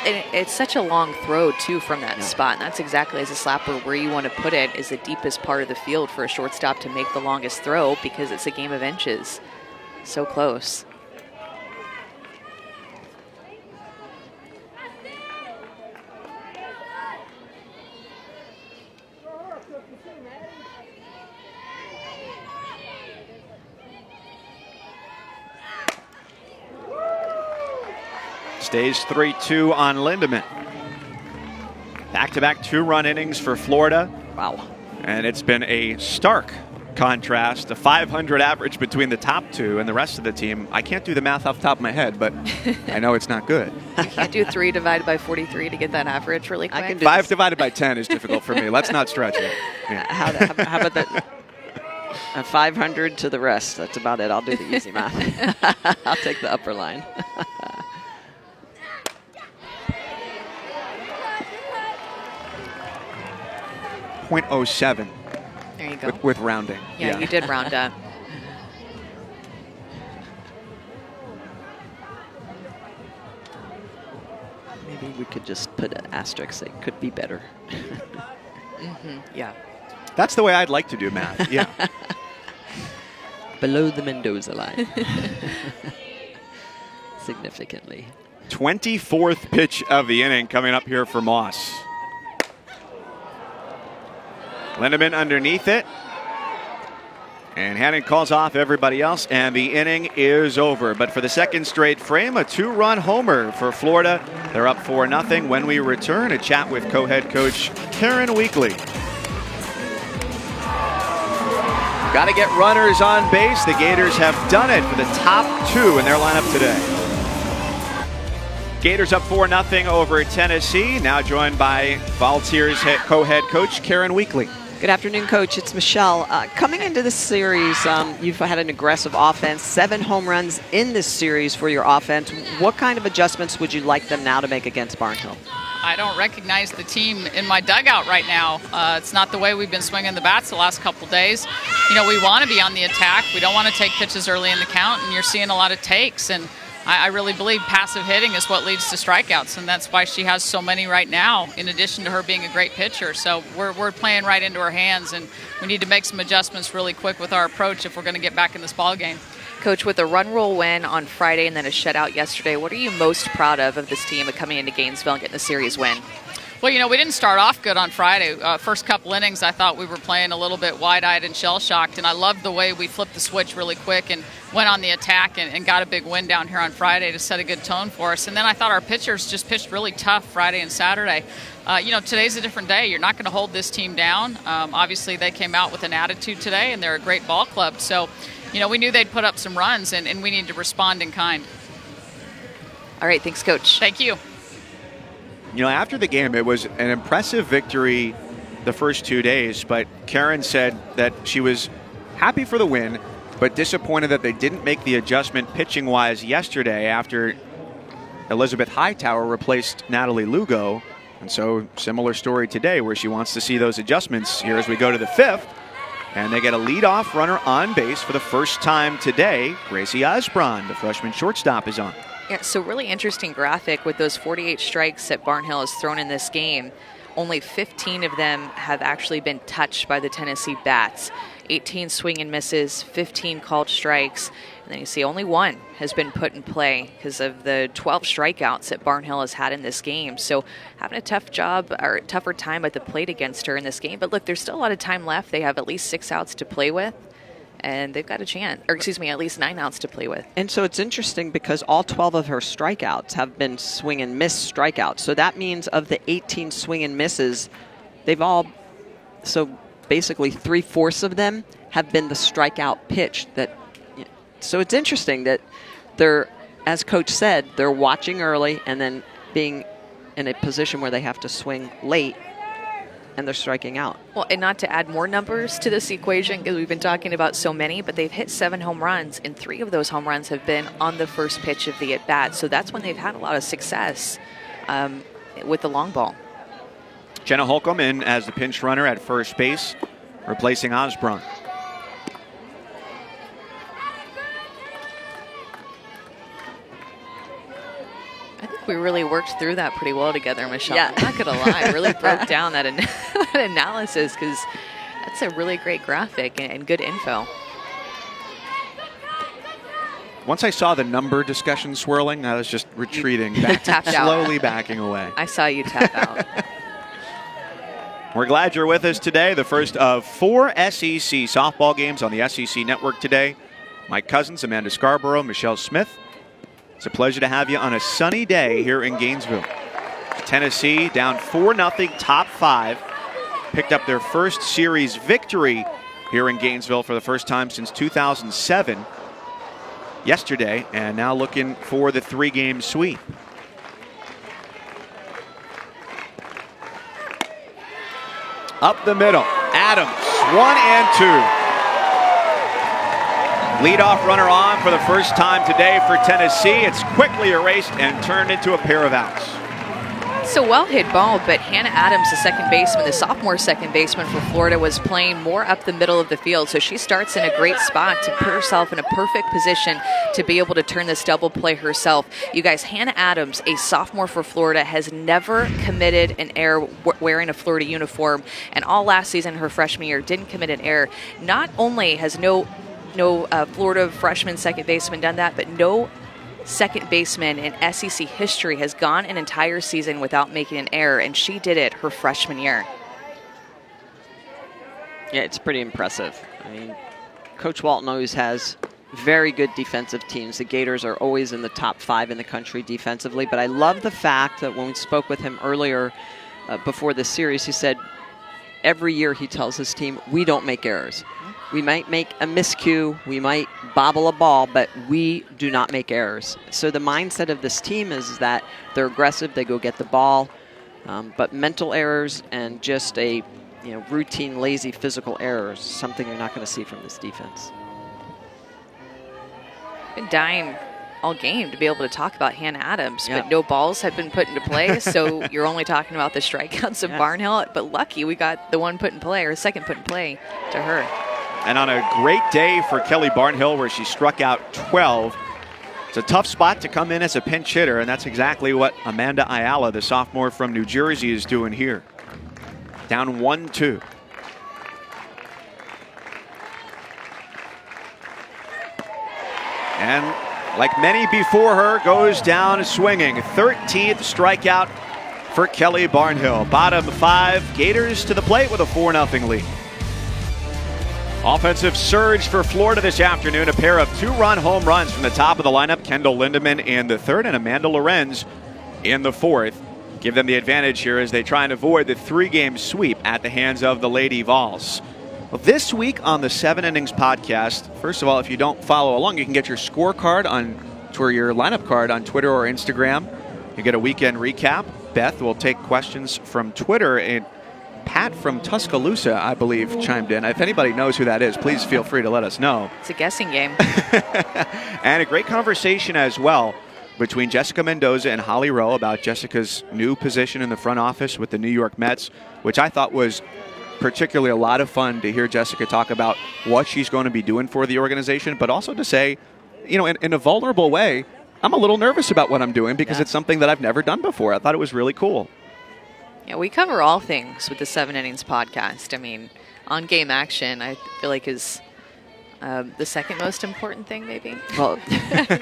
S3: And it's such a long throw, too, from that spot. And that's exactly, as a slapper, where you want to put it is the deepest part of the field for a shortstop to make the longest throw, because it's a game of inches. So close.
S1: Stays 3-2 on Lindemann. Back-to-back 2-run innings for Florida.
S2: Wow.
S1: And it's been a stark contrast, a 500 average between the top two and the rest of the team. I can't do the math off the top of my head, but I know it's not good.
S3: You can't do 3 divided by 43 to get that average really quick.
S2: I can do
S1: 5 divided by 10 is difficult for me. Let's not stretch it. Yeah.
S2: How about that? 500 to the rest. That's about it. I'll do the easy math. I'll take the upper line.
S1: .07
S3: There you go.
S1: with rounding.
S3: Yeah, you did round up.
S2: Maybe we could just put an asterisk. It could be better.
S3: Yeah.
S1: That's the way I'd like to do math. Yeah.
S2: Below the Mendoza line. Significantly.
S1: 24th pitch of the inning coming up here for Moss. Lindemann underneath it. And Hannon calls off everybody else, and the inning is over. But for the second straight frame, a 2-run homer for Florida. They're up 4-0. When we return, a chat with co-head coach Karen Weekly. Got to get runners on base. The Gators have done it for the top 2 in their lineup today. Gators up 4-0 over Tennessee. Now joined by Volunteers co-head coach Karen Weekly.
S2: Good afternoon, Coach. It's Michelle. Coming into this series, you've had an aggressive offense, 7 home runs in this series for your offense. What kind of adjustments would you like them now to make against Barnhill?
S8: I don't recognize the team in my dugout right now. It's not the way we've been swinging the bats the last couple days. You know, we want to be on the attack. We don't want to take pitches early in the count, and you're seeing a lot of takes. And I really believe passive hitting is what leads to strikeouts, and that's why she has so many right now, in addition to her being a great pitcher. So we're playing right into her hands, and we need to make some adjustments really quick with our approach if we're going to get back in this ball game.
S3: Coach, with a run rule win on Friday and then a shutout yesterday, what are you most proud of this team coming into Gainesville and getting the series win?
S8: Well, you know, we didn't start off good on Friday. First couple innings, I thought we were playing a little bit wide-eyed and shell-shocked, and I loved the way we flipped the switch really quick and went on the attack and got a big win down here on Friday to set a good tone for us. And then I thought our pitchers just pitched really tough Friday and Saturday. You know, today's a different day. You're not going to hold this team down. Obviously, they came out with an attitude today, and they're a great ball club. So, you know, we knew they'd put up some runs, and we need to respond in kind.
S3: All right, thanks, Coach.
S8: Thank you.
S1: You know, after the game, it was an impressive victory the first 2 days, but Karen said that she was happy for the win, but disappointed that they didn't make the adjustment pitching-wise yesterday after Elizabeth Hightower replaced Natalie Lugo. And so, similar story today, where she wants to see those adjustments here as we go to the 5th. And they get a leadoff runner on base for the first time today. Gracie Osborne, the freshman shortstop, is on.
S3: Yeah, so really interesting graphic with those 48 strikes that Barnhill has thrown in this game. Only 15 of them have actually been touched by the Tennessee bats. 18 swing and misses, 15 called strikes. And And you see only one has been put in play because of the 12 strikeouts that Barnhill has had in this game. So having a tough job or tougher time at the plate against her in this game. But look, there's still a lot of time left. They have at least 6 outs to play with. And they've got a chance, or excuse me, at least 9 outs to play with.
S2: And so it's interesting because all 12 of her strikeouts have been swing and miss strikeouts. So that means of the 18 swing and misses, so basically 3/4 of them have been the strikeout pitch. So it's interesting that they're, as Coach said, they're watching early and then being in a position where they have to swing late. And they're striking out.
S3: Well, and not to add more numbers to this equation, because we've been talking about so many, but they've hit 7 home runs, and 3 of those home runs have been on the first pitch of the at-bat. So that's when they've had a lot of success with the long ball.
S1: Jenna Holcomb in as the pinch runner at first base, replacing Osborne.
S3: We really worked through that pretty well together, Michelle.
S2: Yeah.
S3: I'm not going to lie. I really broke down that analysis because that's a really great graphic and good info.
S1: Once I saw the number discussion swirling, I was just retreating, slowly backing away.
S3: I saw you tap out.
S1: We're glad you're with us today. The first of 4 SEC softball games on the SEC Network today. Mike Cousins, Amanda Scarborough, Michelle Smith. It's a pleasure to have you on a sunny day here in Gainesville. Tennessee down 4-0, top 5. Picked up their first series victory here in Gainesville for the first time since 2007 yesterday, and now looking for the 3-game sweep. Up the middle, Adams, 1 and 2. Leadoff runner on for the first time today for Tennessee. It's quickly erased and turned into a pair of outs.
S3: It's a well-hit ball, but Hannah Adams, the second baseman, the sophomore second baseman for Florida, was playing more up the middle of the field. So she starts in a great spot to put herself in a perfect position to be able to turn this double play herself. You guys, Hannah Adams, a sophomore for Florida, has never committed an error wearing a Florida uniform. And all last season, her freshman year, didn't commit an error. Not only has no Florida freshman second baseman done that, but no second baseman in SEC history has gone an entire season without making an error, and she did it her freshman year.
S2: Yeah, it's pretty impressive. I mean, Coach Walton always has very good defensive teams. The Gators are always in the top 5 in the country defensively, but I love the fact that when we spoke with him earlier before this series, he said every year he tells his team, we don't make errors. We might make a miscue, we might bobble a ball, but we do not make errors. So the mindset of this team is that they're aggressive, they go get the ball, but mental errors and just a routine, lazy physical errors, something you're not going to see from this defense.
S3: Been dying all game to be able to talk about Hannah Adams, but no balls have been put into play, so you're only talking about the strikeouts of Barnhill. But lucky we got the one put in play, or second put in play to her.
S1: And on a great day for Kelly Barnhill, where she struck out 12. It's a tough spot to come in as a pinch hitter, and that's exactly what Amanda Ayala, the sophomore from New Jersey, is doing here. Down 1-2. And like many before her, goes down swinging. 13th strikeout for Kelly Barnhill. Bottom 5, Gators to the plate with a 4-0 lead. Offensive surge for Florida this afternoon. A pair of 2-run home runs from the top of the lineup. Kendall Lindemann in the 3rd and Amanda Lorenz in the 4th. Give them the advantage here as they try and avoid the 3-game sweep at the hands of the Lady Vols. Well, this week on the 7 Innings podcast, first of all, if you don't follow along, you can get your scorecard or your lineup card on Twitter or Instagram. You get a weekend recap. Beth will take questions from Twitter, and Pat from Tuscaloosa, I believe, chimed in. If anybody knows who that is, please feel free to let us know.
S3: It's a guessing game.
S1: And a great conversation as well between Jessica Mendoza and Holly Rowe about Jessica's new position in the front office with the New York Mets, which I thought was particularly a lot of fun to hear Jessica talk about what she's going to be doing for the organization, but also to say, in a vulnerable way, I'm a little nervous about what I'm doing because it's something that I've never done before. I thought it was really cool.
S3: Yeah, we cover all things with the 7 Innings podcast. I mean, on-game action, I feel like is The second most important thing, maybe.
S2: Well,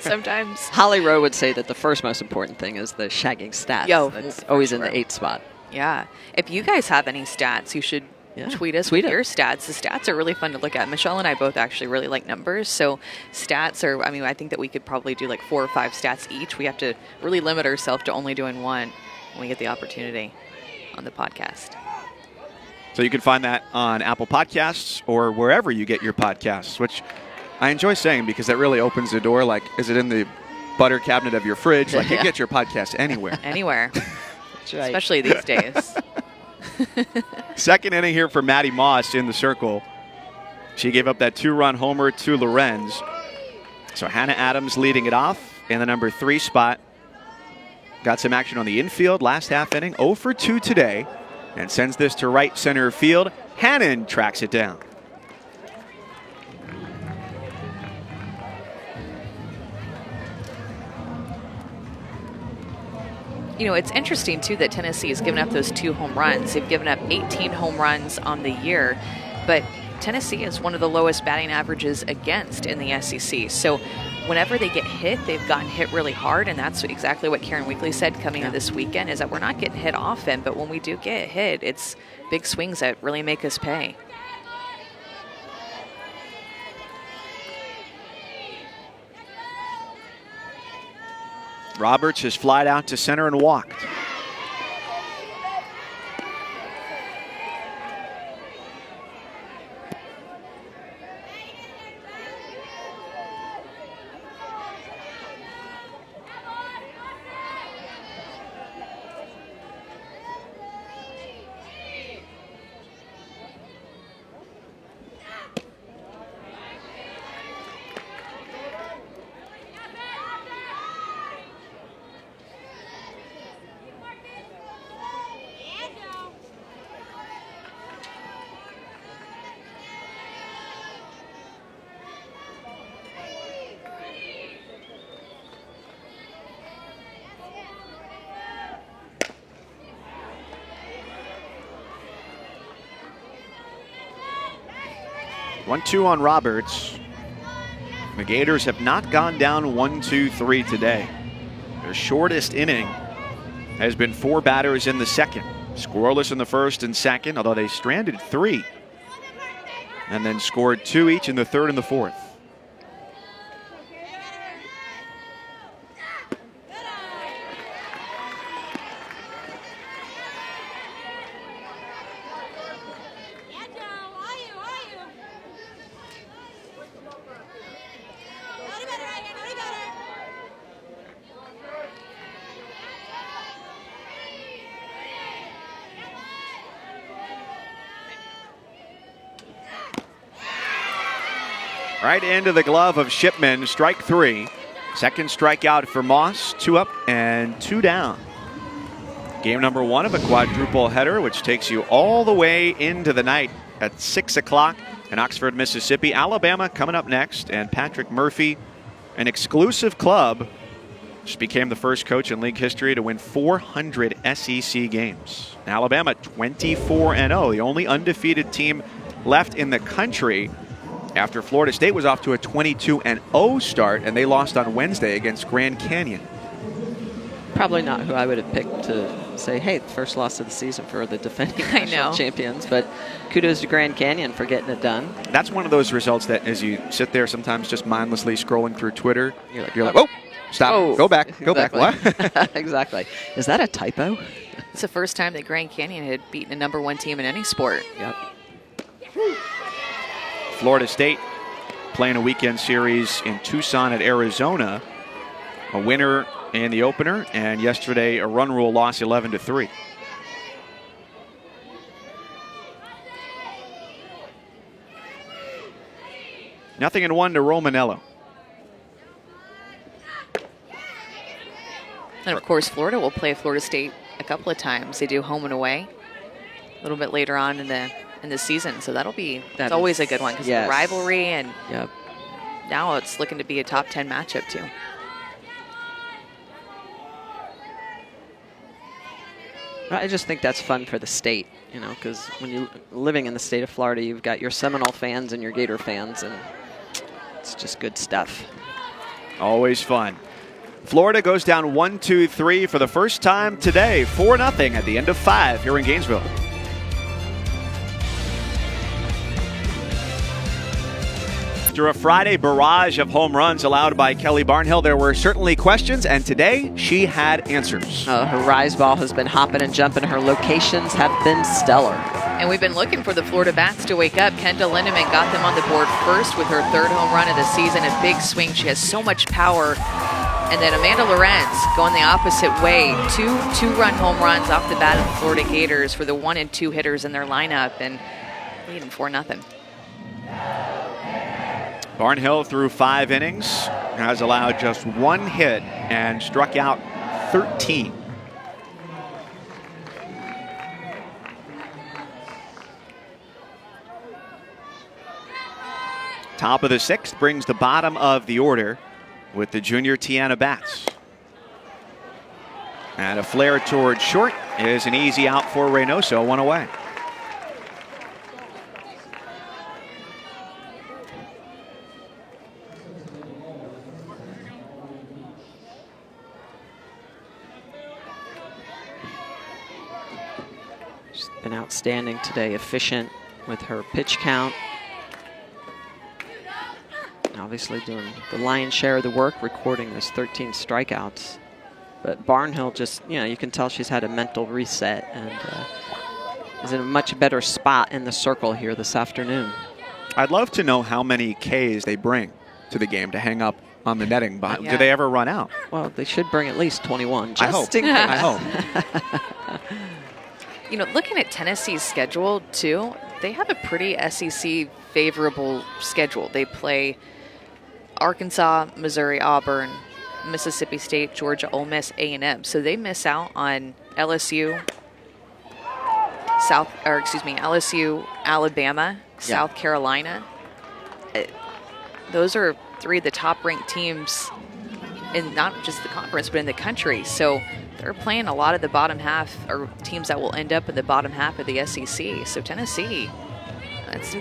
S3: sometimes.
S2: Holly Rowe would say that the first most important thing is the shagging stats. That's always in the 8th spot.
S3: Yeah. If you guys have any stats, you should tweet us with your stats. The stats are really fun to look at. Michelle and I both actually really like numbers. So stats are, I think that we could probably do like 4 or 5 stats each. We have to really limit ourselves to only doing one when we get the opportunity on the podcast.
S1: So you can find that on Apple Podcasts or wherever you get your podcasts, which I enjoy saying because that really opens the door. Like, is it in the butter cabinet of your fridge? Like, you get your podcast anywhere.
S3: Anywhere.
S2: That's right.
S3: Especially these days.
S1: Second inning here for Maddie Moss in the circle. She gave up that 2-run homer to Lorenz. So Hannah Adams leading it off in the number 3 spot. Got some action on the infield last half inning. 0 for 2 today. And sends this to right center field. Hannon tracks it down.
S3: It's interesting, too, that Tennessee has given up those 2 home runs. They've given up 18 home runs on the year. But Tennessee is one of the lowest batting averages against in the SEC. So whenever they get hit, they've gotten hit really hard. And that's exactly what Karen Weekly said coming into this weekend, is that we're not getting hit often. But when we do get hit, it's big swings that really make us pay.
S1: Roberts has flied out to center and walked. One-two on Roberts. The Gators have not gone down 1-2-3 today. Their shortest inning has been 4 batters in the second. Scoreless in the first and second, although they stranded 3. And then scored 2 each in the third and the fourth. Right into the glove of Shipman, strike 3. Second strikeout for Moss, 2 up and 2 down. Game number 1 of a quadruple header, which takes you all the way into the night at 6 o'clock in Oxford, Mississippi. Alabama coming up next, and Patrick Murphy, an exclusive club, just became the first coach in league history to win 400 SEC games. Alabama 24-0, the only undefeated team left in the country, after Florida State was off to a 22-0 start, and they lost on Wednesday against Grand Canyon.
S2: Probably not who I would have picked to say, hey, the first loss of the season for the defending national champions, but kudos to Grand Canyon for getting it done.
S1: That's one of those results that as you sit there sometimes just mindlessly scrolling through Twitter, you're like, whoa, stop, go back, go back. What?
S2: Exactly. Is that a typo?
S3: It's the first time that Grand Canyon had beaten a number 1 team in any sport.
S2: Yep.
S1: Florida State playing a weekend series in Tucson at Arizona. A winner in the opener, and yesterday a run rule loss 11-3. Nothing in 1 to Romanello.
S3: And of course, Florida will play Florida State a couple of times. They do home and away a little bit later on in the season, so that's always a good one because of the rivalry, and now it's looking to be a top 10 matchup too.
S2: I just think that's fun for the state, because when you're living in the state of Florida, you've got your Seminole fans and your Gator fans, and It's just good stuff.
S1: Always fun. Florida goes down 1-2-3 for the first time today, 4-0 at the end of 5 here in Gainesville. After a Friday barrage of home runs allowed by Kelly Barnhill, there were certainly questions, and today she had answers.
S2: Her rise ball has been hopping and jumping. Her locations have been stellar.
S3: And we've been looking for the Florida bats to wake up. Kendall Lindemann got them on the board first with her 3rd home run of the season. A big swing. She has so much power. And then Amanda Lorenz going the opposite way. Two-run home runs off the bat of the Florida Gators for the 1 and 2 hitters in their lineup, and leading 4-0.
S1: Barnhill through 5 innings, has allowed just 1 hit and struck out 13. Top of the 6th brings the bottom of the order with the junior Tiana bats. And a flare towards short is an easy out for Reynoso, 1 away.
S2: She's been outstanding today, efficient with her pitch count. Obviously doing the lion's share of the work, recording those 13 strikeouts. But Barnhill just, you can tell she's had a mental reset and is in a much better spot in the circle here this afternoon.
S1: I'd love to know how many Ks they bring to the game to hang up on the netting. But
S2: Yeah.
S1: do they ever run out?
S2: Well, they should bring at least 21. Just
S1: I hope.
S2: in case.
S1: I hope.
S3: Looking at Tennessee's schedule, too, they have a pretty SEC favorable schedule. They play Arkansas, Missouri, Auburn, Mississippi State, Georgia, Ole Miss, A&M. So they miss out on LSU, LSU, Alabama, South Carolina. Those are 3 of the top-ranked teams in not just the conference, but in the country. So they're playing a lot of the bottom half, or teams that will end up in the bottom half of the SEC. So Tennessee,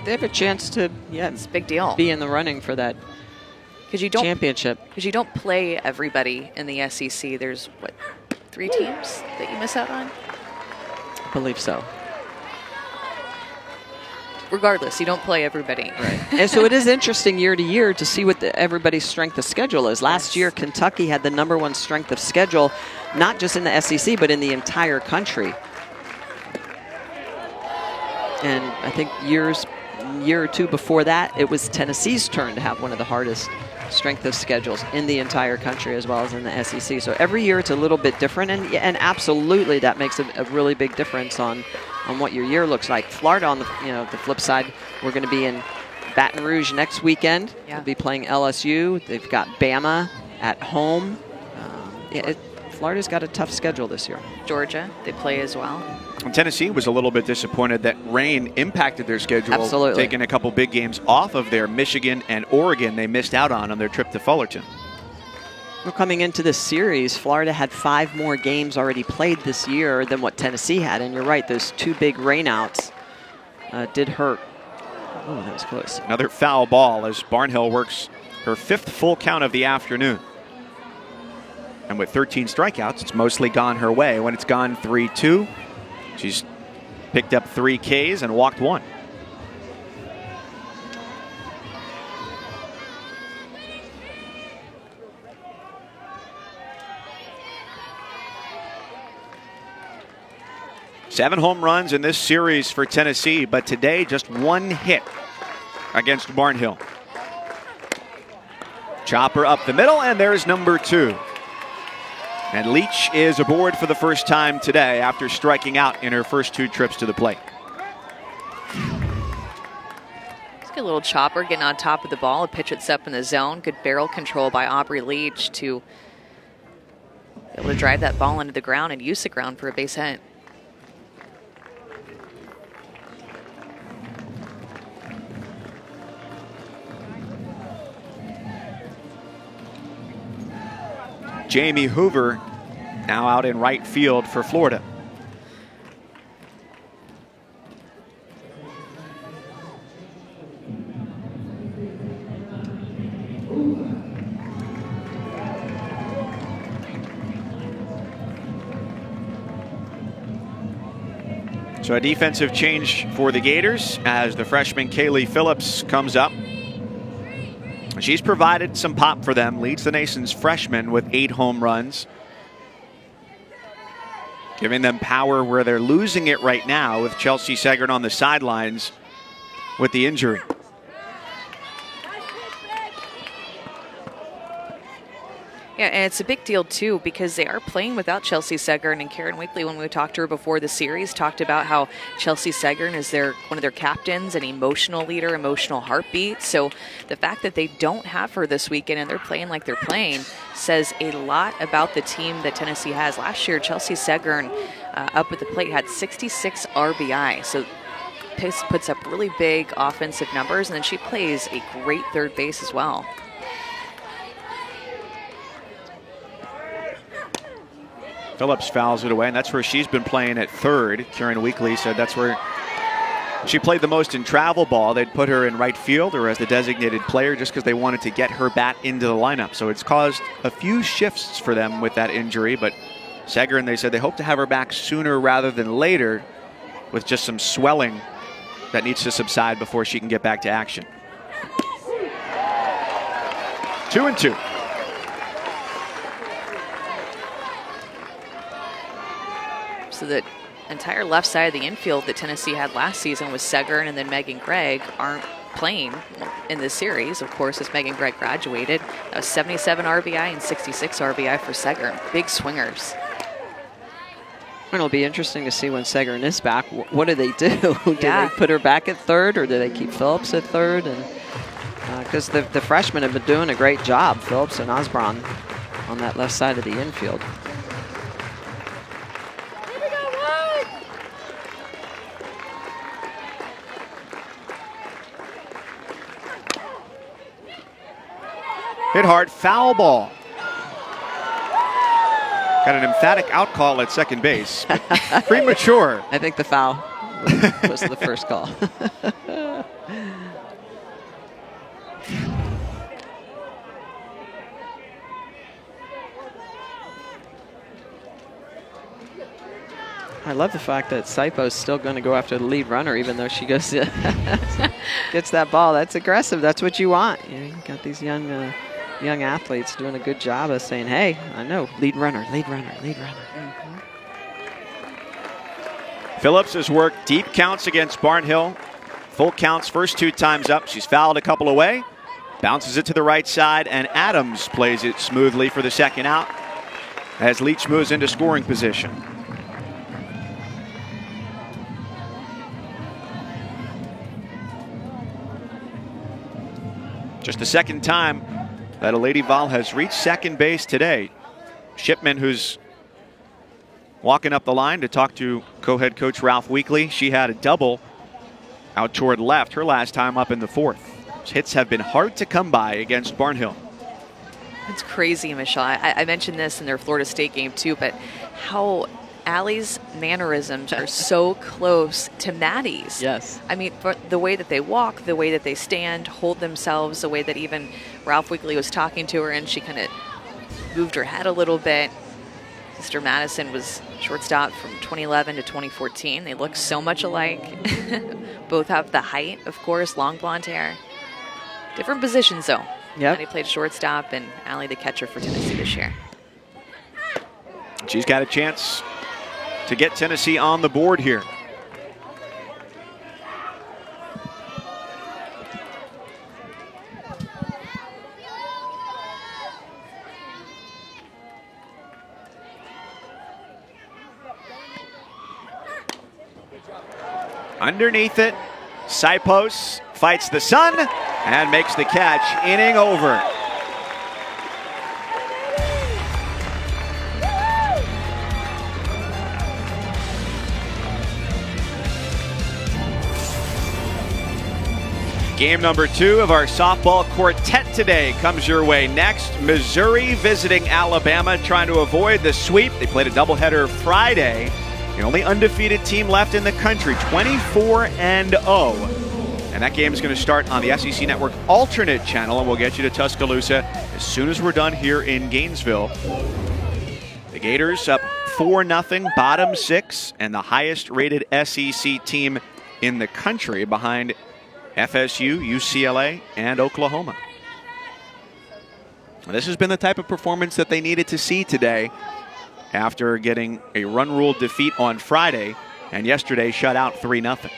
S2: They have a chance to,
S3: it's a big deal.
S2: be in the running for that championship.
S3: Because you don't play everybody in the SEC. There's, 3 teams that you miss out on?
S2: I believe so.
S3: Regardless, you don't play everybody.
S2: Right. And so it is interesting year to year to see what everybody's strength of schedule is. Last year, Kentucky had the #1 strength of schedule, not just in the SEC, but in the entire country. And I think year or 2 before that, it was Tennessee's turn to have one of the hardest strength of schedules in the entire country as well as in the SEC. So every year it's a little bit different, and absolutely that makes a really big difference on what your year looks like. Florida on the the flip side, we're going to be in Baton Rouge next weekend.
S3: Yeah.
S2: We'll be playing LSU. They've got Bama at home. Florida's got a tough schedule this year.
S3: Georgia, they play as well.
S1: And Tennessee was a little bit disappointed that rain impacted their schedule,
S2: Absolutely.
S1: taking a couple big games off of their Michigan and Oregon they missed out on their trip to Fullerton.
S2: Well, coming into this series, Florida had 5 more games already played this year than what Tennessee had. And you're right, those 2 big rainouts did hurt. Oh, that was close.
S1: Another foul ball as Barnhill works her 5th full count of the afternoon. And with 13 strikeouts, it's mostly gone her way. When it's gone 3-2, she's picked up 3 Ks and walked 1. Seven home runs in this series for Tennessee, but today just 1 hit against Barnhill. Chopper up the middle, and there's number 2. And Leach is aboard for the first time today after striking out in her first 2 trips to the plate.
S3: Just a little chopper getting on top of the ball. A pitch that's up in the zone. Good barrel control by Aubrey Leach to be able to drive that ball into the ground and use the ground for a base hit.
S1: Jamie Hoover now out in right field for Florida. So a defensive change for the Gators as the freshman Kaylee Phillips comes up. She's provided some pop for them, leads the nation's freshman with 8 home runs, giving them power where they're losing it right now with Chelsea Segrin on the sidelines with the injury.
S3: Yeah, and it's a big deal, too, because they are playing without Chelsea Segrin. And Karen Weekly, when we talked to her before the series, talked about how Chelsea Segrin is one of their captains, an emotional leader, emotional heartbeat. So the fact that they don't have her this weekend and they're playing like they're playing says a lot about the team that Tennessee has. Last year, Chelsea Segrin up at the plate had 66 RBI. So puts up really big offensive numbers, and then she plays a great third base as well.
S1: Phillips fouls it away, and that's where she's been playing at third. Karen Weekly said that's where she played the most in travel ball. They'd put her in right field or as the designated player just because they wanted to get her bat into the lineup. So it's caused a few shifts for them with that injury, but Segrin, they said they hope to have her back sooner rather than later with just some swelling that needs to subside before she can get back to action. 2-2.
S3: So the entire left side of the infield that Tennessee had last season was Segrin and then Megan Gregg aren't playing in this series, of course, as Megan Gregg graduated. That was 77 RBI and 66 RBI for Segrin. Big swingers.
S2: It'll be interesting to see when Segrin is back. What do they do? Do they put her back at third, or do they keep Phillips at third? And because the freshmen have been doing a great job, Phillips and Osborne, on that left side of the infield.
S1: Hit hard, foul ball. Got an emphatic out call at second base. Premature.
S2: I think the foul was the first call. I love the fact that Saipo's still going to go after the lead runner, even though she goes gets that ball. That's aggressive. That's what you want. You got these young athletes doing a good job of saying, hey, I know, lead runner, lead runner, lead runner. Mm-hmm.
S1: Phillips has worked deep counts against Barnhill. Full counts first 2 times up. She's fouled a couple away. Bounces it to the right side, and Adams plays it smoothly for the second out as Leach moves into scoring position. Just the second time that a Lady Vol has reached second base today. Shipman, who's walking up the line to talk to co-head coach Ralph Weekly. She had a double out toward left her last time up in the 4th. Those hits have been hard to come by against Barnhill.
S3: It's crazy, Michelle. I mentioned this in their Florida State game too, but how Allie's mannerisms are so close to Maddie's.
S2: Yes.
S3: I mean, the way that they walk, the way that they stand, hold themselves, the way that even Ralph Weekly was talking to her and she kind of moved her head a little bit. Sister Madison was shortstop from 2011 to 2014. They look so much alike. Both have the height, of course, long blonde hair. Different positions, though.
S2: Yep.
S3: Maddie played shortstop and Allie the catcher for Tennessee this year.
S1: She's got a chance to get Tennessee on the board here. Underneath it, Saipos fights the sun and makes the catch. Inning over. Game number 2 of our softball quartet today comes your way next. Missouri visiting Alabama, trying to avoid the sweep. They played a doubleheader Friday. The only undefeated team left in the country, 24-0. And that game is going to start on the SEC Network alternate channel, and we'll get you to Tuscaloosa as soon as we're done here in Gainesville. The Gators up 4-0, bottom 6, and the highest rated SEC team in the country behind FSU, UCLA, and Oklahoma. This has been the type of performance that they needed to see today after getting a run rule defeat on Friday and yesterday shut out 3-0.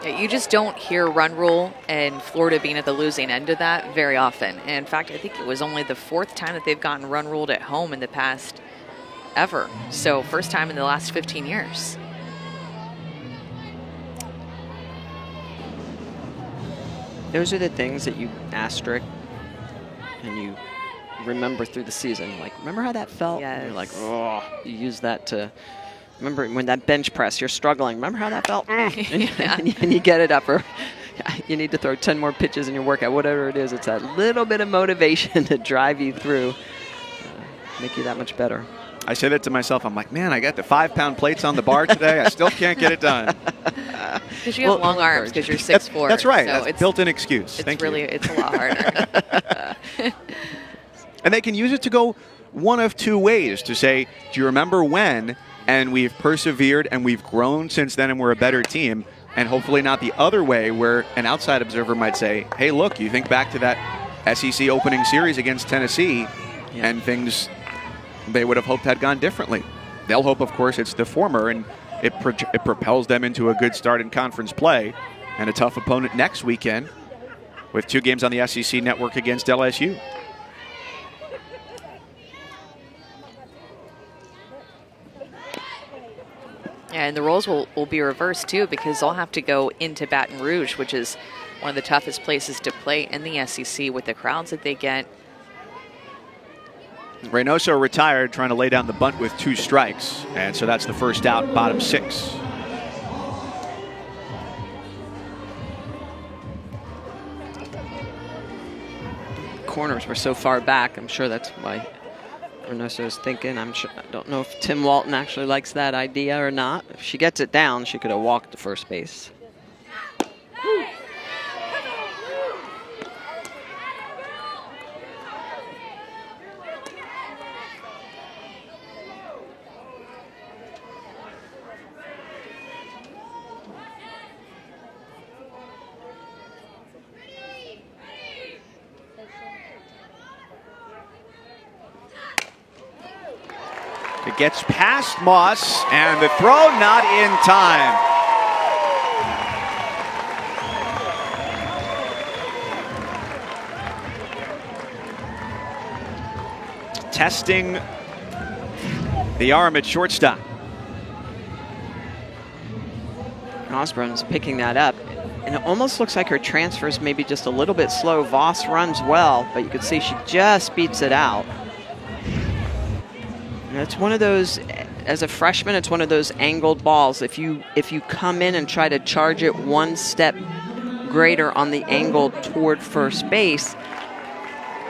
S3: You just don't hear run rule and Florida being at the losing end of that very often. And in fact, I think it was only the 4th time that they've gotten run ruled at home in the past ever. So first time in the last 15 years.
S2: Those are the things that you asterisk and you remember through the season. Like, remember how that felt?
S3: Yes.
S2: And you're like, oh, you use that to remember when that bench press, you're struggling. Remember how that felt?
S3: Yeah.
S2: And you get it up, or you need to throw 10 more pitches in your workout, whatever it is. It's that little bit of motivation to drive you through, make you that much better.
S1: I say that to myself. I'm like, man, I got the 5-pound plates on the bar today. I still can't get it done.
S3: Because you have long arms because you're 6'4".
S1: That's right.
S3: So
S1: That's
S3: it's
S1: built-in excuse.
S3: It's a lot harder.
S1: And they can use it to go one of two ways, to say, do you remember when? And we've persevered and we've grown since then and we're a better team. And hopefully not the other way where an outside observer might say, hey, look, you think back to that SEC opening series against Tennessee and things they would have hoped had gone differently. They'll hope, of course, it's the former, and it propels them into a good start in conference play and a tough opponent next weekend with 2 games on the SEC network against LSU.
S3: Yeah, and the roles will be reversed too, because they'll have to go into Baton Rouge, which is one of the toughest places to play in the SEC with the crowds that they get.
S1: Reynoso retired, trying to lay down the bunt with 2 strikes, and so that's the first out, bottom 6.
S2: Corners were so far back. I'm sure that's why Reynoso is thinking. I don't know if Tim Walton actually likes that idea or not. If she gets it down, she could have walked to first base.
S1: It gets past Moss, and the throw not in time. Testing the arm at shortstop.
S2: Osborne's picking that up. And it almost looks like her transfer is maybe just a little bit slow. Voss runs well, but you can see she just beats it out. And it's one of those, as a freshman, it's one of those angled balls. If you come in and try to charge it one step greater on the angle toward first base,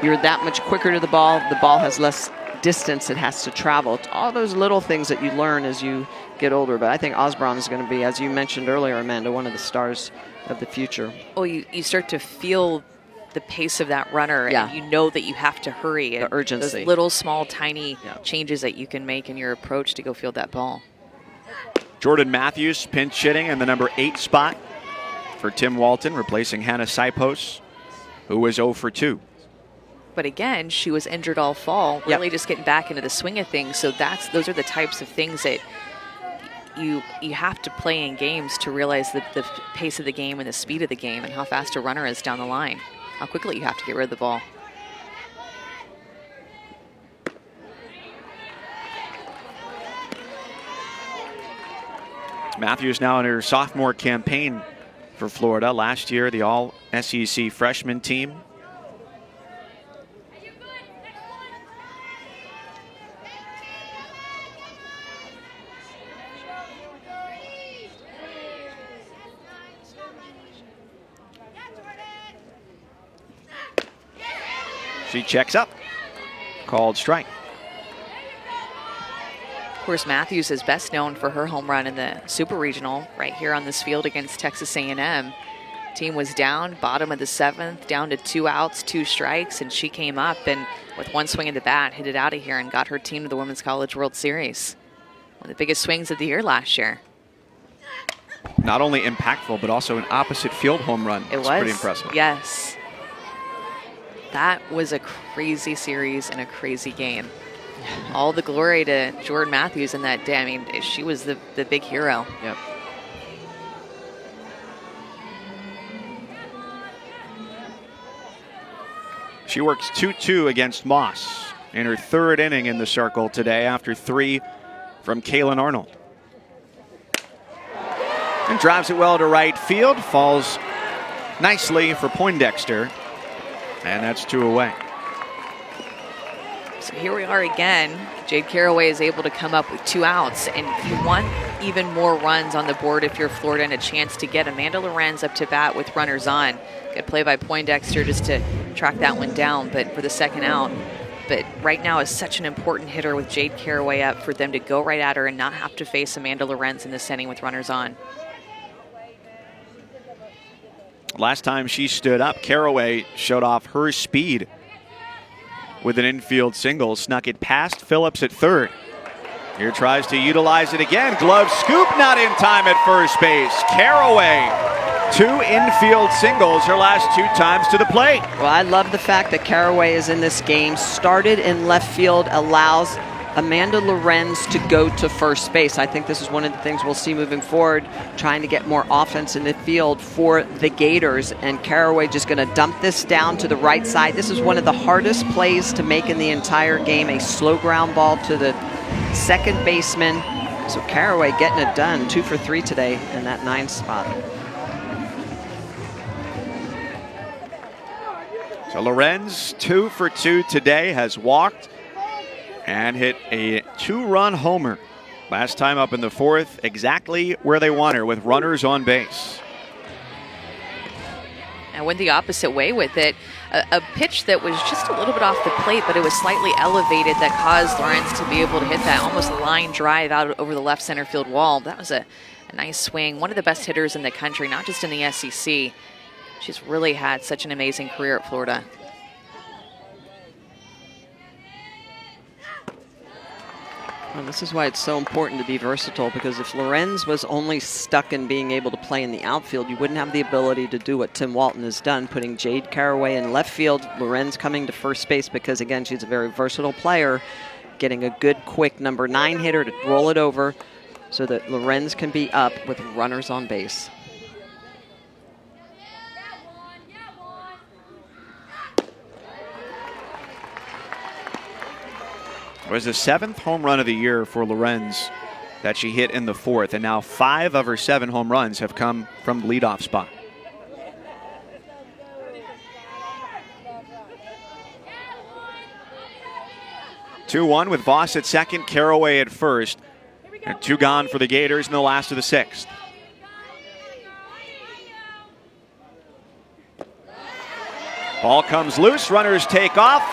S2: you're that much quicker to the ball. The ball has less distance it has to travel. It's all those little things that you learn as you get older. But I think Osborne is going to be, as you mentioned earlier, Amanda, one of the stars of the future.
S3: Well, you start to feel the pace of that runner, and you know that you have to hurry.
S2: The urgency.
S3: Those little, small, tiny changes that you can make in your approach to go field that ball.
S1: Jordan Matthews pinch hitting in the number 8 spot for Tim Walton, replacing Hannah Sipos, who was 0 for 2.
S3: But again, she was injured all fall, really just getting back into the swing of things. So those are the types of things that you have to play in games to realize the pace of the game and the speed of the game and how fast a runner is down the line. How quickly you have to get rid of the ball.
S1: Matthews now in her sophomore campaign for Florida. Last year, the all-SEC freshman team. She checks up. Called strike.
S3: Of course, Matthews is best known for her home run in the Super Regional right here on this field against Texas A&M Team was down, bottom of the 7th, down to 2 outs, 2 strikes, and she came up and with one swing of the bat, hit it out of here and got her team to the Women's College World Series. One of the biggest swings of the year last year.
S1: Not only impactful, but also an opposite field home run.
S3: It was
S1: pretty impressive.
S3: Yes. That was a crazy series and a crazy game. All the glory to Jordan Matthews in that day. I mean, she was the big hero.
S2: Yep.
S1: She works 2-2 against Moss in her 3rd inning in the circle today after 3 from Kaylin Arnold. And drives it well to right field, falls nicely for Poindexter, and that's 2 away.
S3: So here we are again. Jade Caraway is able to come up with 2 outs, and you want even more runs on the board if you're Florida and a chance to get Amanda Lorenz up to bat with runners on. Good play by Poindexter just to track that one down, but for the 2nd out. But right now is such an important hitter with Jade Caraway up for them to go right at her and not have to face Amanda Lorenz in this inning with runners on.
S1: Last time she stood up, Caraway showed off her speed with an infield single, snuck it past Phillips at 3rd. Here tries to utilize it again. Glove scoop, not in time at first base. Caraway, 2 infield singles her last 2 times to the plate.
S2: Well, I love the fact that Caraway is in this game. Started in left field, allows Amanda Lorenz to go to first base. I think this is one of the things we'll see moving forward, trying to get more offense in the field for the Gators. And Caraway just going to dump this down to the right side. This is one of the hardest plays to make in the entire game, a slow ground ball to the second baseman. So Caraway getting it done, 2 for 3 today in that 9th spot.
S1: So Lorenz, 2 for 2 today, has walked and hit a 2-run homer. Last time up in the 4th, exactly where they want her, with runners on base.
S3: And went the opposite way with it. A pitch that was just a little bit off the plate, but it was slightly elevated that caused Lorenz to be able to hit that almost line drive out over the left center field wall. That was a nice swing. One of the best hitters in the country, not just in the SEC. She's really had such an amazing career at Florida.
S2: Well, this is why it's so important to be versatile, because if Lorenz was only stuck in being able to play in the outfield, you wouldn't have the ability to do what Tim Walton has done, putting Jade Caraway in left field, Lorenz coming to first base, because, again, she's a very versatile player, getting a good, quick number 9 hitter to roll it over so that Lorenz can be up with runners on base.
S1: It was the 7th home run of the year for Lorenz that she hit in the 4th, and now 5 of her 7 home runs have come from the leadoff spot. Two-one with Voss at second, Caraway at first, and 2 gone for the Gators in the last of the 6th. Ball comes loose, runners take off.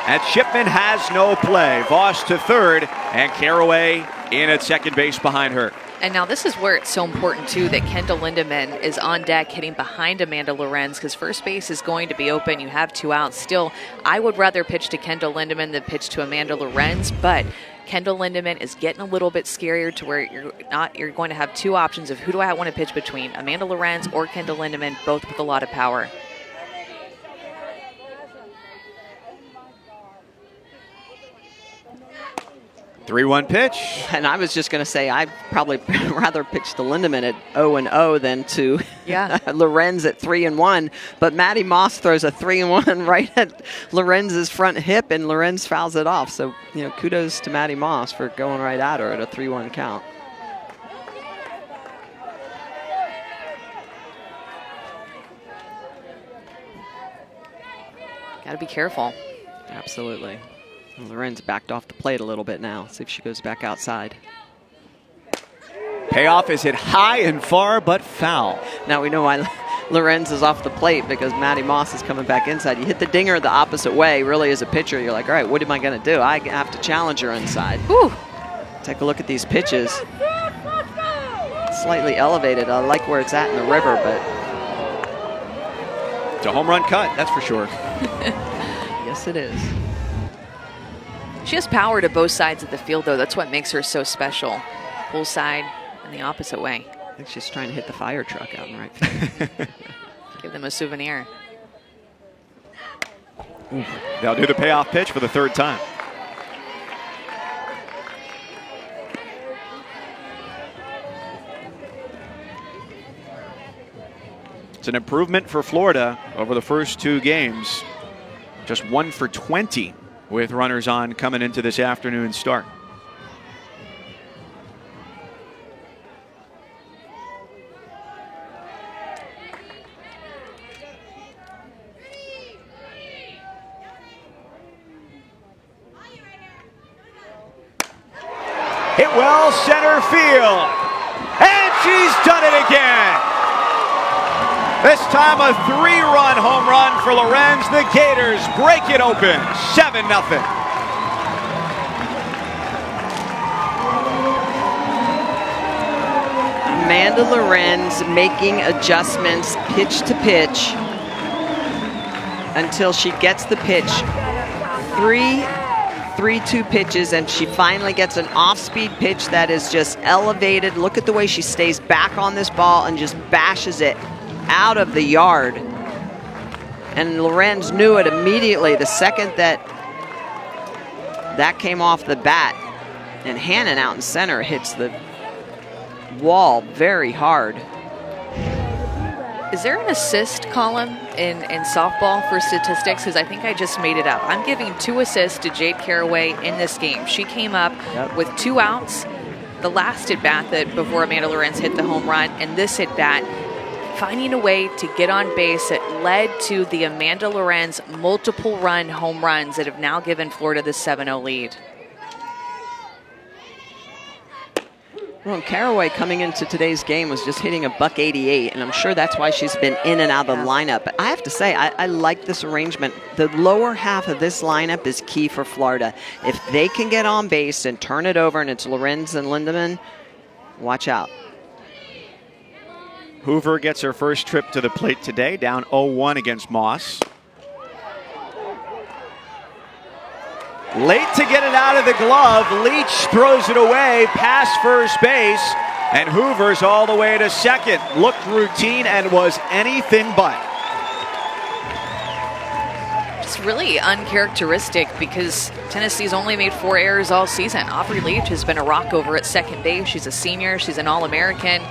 S1: And Shipman has no play. Voss to 3rd, and Caraway in at second base behind her.
S3: And now this is where it's so important, too, that Kendall Lindemann is on deck hitting behind Amanda Lorenz, because first base is going to be open. You have 2 outs. Still, I would rather pitch to Kendall Lindemann than pitch to Amanda Lorenz, but Kendall Lindemann is getting a little bit scarier to where you're going to have 2 options of who do I want to pitch between, Amanda Lorenz or Kendall Lindemann, both with a lot of power.
S1: 3-1 pitch.
S2: And I was just going to say, I'd probably rather pitch to Lindemann at 0-0 than to Lorenz at 3-1. But Maddie Moss throws a 3-1 right at Lorenz's front hip, and Lorenz fouls it off. So, kudos to Maddie Moss for going right at her at a 3-1 count.
S3: Got to be careful.
S2: Absolutely. Lorenz backed off the plate a little bit now. See if she goes back outside.
S1: Payoff is hit high and far, but foul.
S2: Now we know why Lorenz is off the plate, because Maddie Moss is coming back inside. You hit the dinger the opposite way, really, as a pitcher. You're like, all right, what am I going to do? I have to challenge her inside.
S3: Whew.
S2: Take a look at these pitches. Slightly elevated. I like where it's at in the river, but
S1: It's a home run cut, that's for sure.
S2: Yes, it is.
S3: She has power to both sides of the field, though. That's what makes her so special. Pull side and the opposite way.
S2: I think she's trying to hit the fire truck out in right field.
S3: Give them a souvenir.
S1: They'll do the payoff pitch for the third time. It's an improvement for Florida over the first two games. Just 1 for 20 with runners on coming into this afternoon start. Hit well center field. And she's done it again. This time a 3-run home run for Lorenz. The Gators break it open, 7-0.
S2: Amanda Lorenz making adjustments pitch to pitch until she gets the pitch. 3-2 pitches, and she finally gets an off-speed pitch that is just elevated. Look at the way she stays back on this ball and just bashes it out of the yard. And Lorenz knew it immediately the second that came off the bat. And Hannon out in center hits the wall very hard.
S3: Is there an assist column in softball for statistics? Because I think I just made it up. I'm giving 2 assists to Jade Caraway in this game. She came up with 2 outs. The last at bat that before Amanda Lorenz hit the home run, and this at bat, finding a way to get on base that led to the Amanda Lorenz multiple run home runs that have now given Florida the 7-0 lead.
S2: Well, Caraway coming into today's game was just hitting a .188, and I'm sure that's why she's been in and out of the lineup. But I have to say, I like this arrangement. The lower half of this lineup is key for Florida. If they can get on base and turn it over, and it's Lorenz and Lindemann, watch out.
S1: Hoover gets her first trip to the plate today, down 0-1 against Moss. Late to get it out of the glove. Leach throws it away past first base, and Hoover's all the way to second. Looked routine and was anything but.
S3: It's really uncharacteristic because Tennessee's only made 4 errors all season. Aubrey Leach has been a rock over at second base. She's a senior. She's an All-American.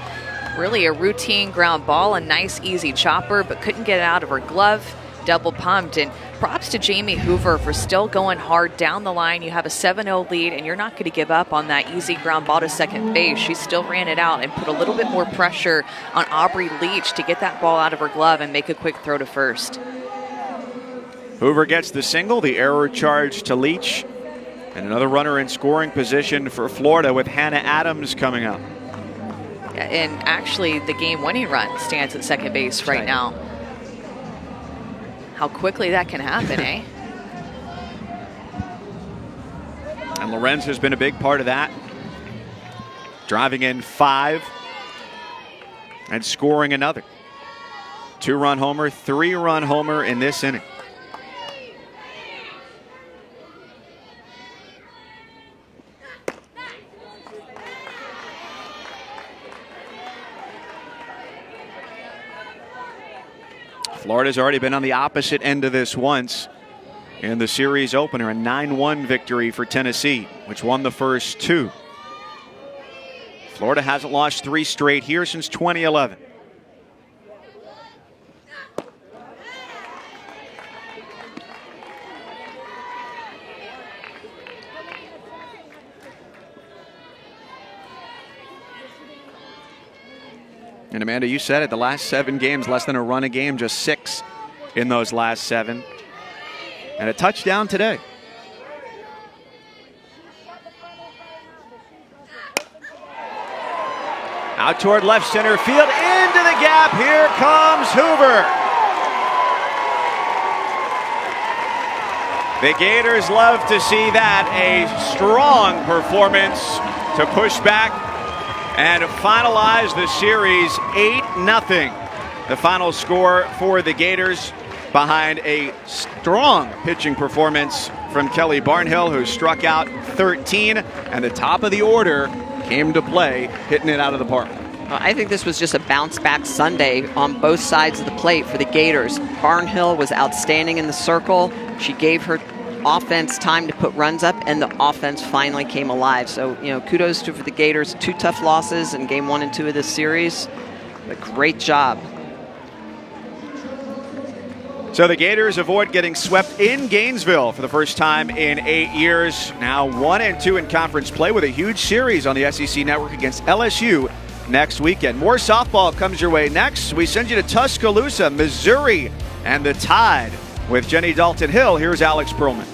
S3: Really a routine ground ball, a nice easy chopper, but couldn't get it out of her glove. Double pumped. And props to Jamie Hoover for still going hard down the line. You have a 7-0 lead, and you're not going to give up on that easy ground ball to second base. She still ran it out and put a little bit more pressure on Aubrey Leach to get that ball out of her glove and make a quick throw to first.
S1: Hoover gets the single, the error charge to Leach, and another runner in scoring position for Florida with Hannah Adams coming up.
S3: And actually, the game-winning run stands at second base right now. How quickly that can happen, eh?
S1: And Lorenz has been a big part of that. Driving in 5 and scoring another. 2-run homer, 3-run homer in this inning. Florida's already been on the opposite end of this once in the series opener, a 9-1 victory for Tennessee, which won the first 2. Florida hasn't lost 3 straight here since 2011. And Amanda, you said it, the last 7 games, less than a run a game, just 6 in those last 7. And a touchdown today. Out toward left center field, into the gap, here comes Hoover. The Gators love to see that, a strong performance to push back and finalize the series 8-0. The final score for the Gators. behind a strong pitching performance from Kelly Barnhill, who struck out 13, and the top of the order came to play, hitting it out of the park.
S2: I think this was just a bounce-back Sunday on both sides of the plate for the Gators. Barnhill was outstanding in the circle. She gave her offense time to put runs up, and the offense finally came alive. So, kudos to the Gators. 2 tough losses in game 1 and 2 of this series. But great job.
S1: So the Gators avoid getting swept in Gainesville for the first time in 8 years. Now 1-2 in conference play with a huge series on the SEC Network against LSU next weekend. More softball comes your way next. We send you to Tuscaloosa, Missouri, and the Tide. With Jenny Dalton-Hill, here's Alex Perlman.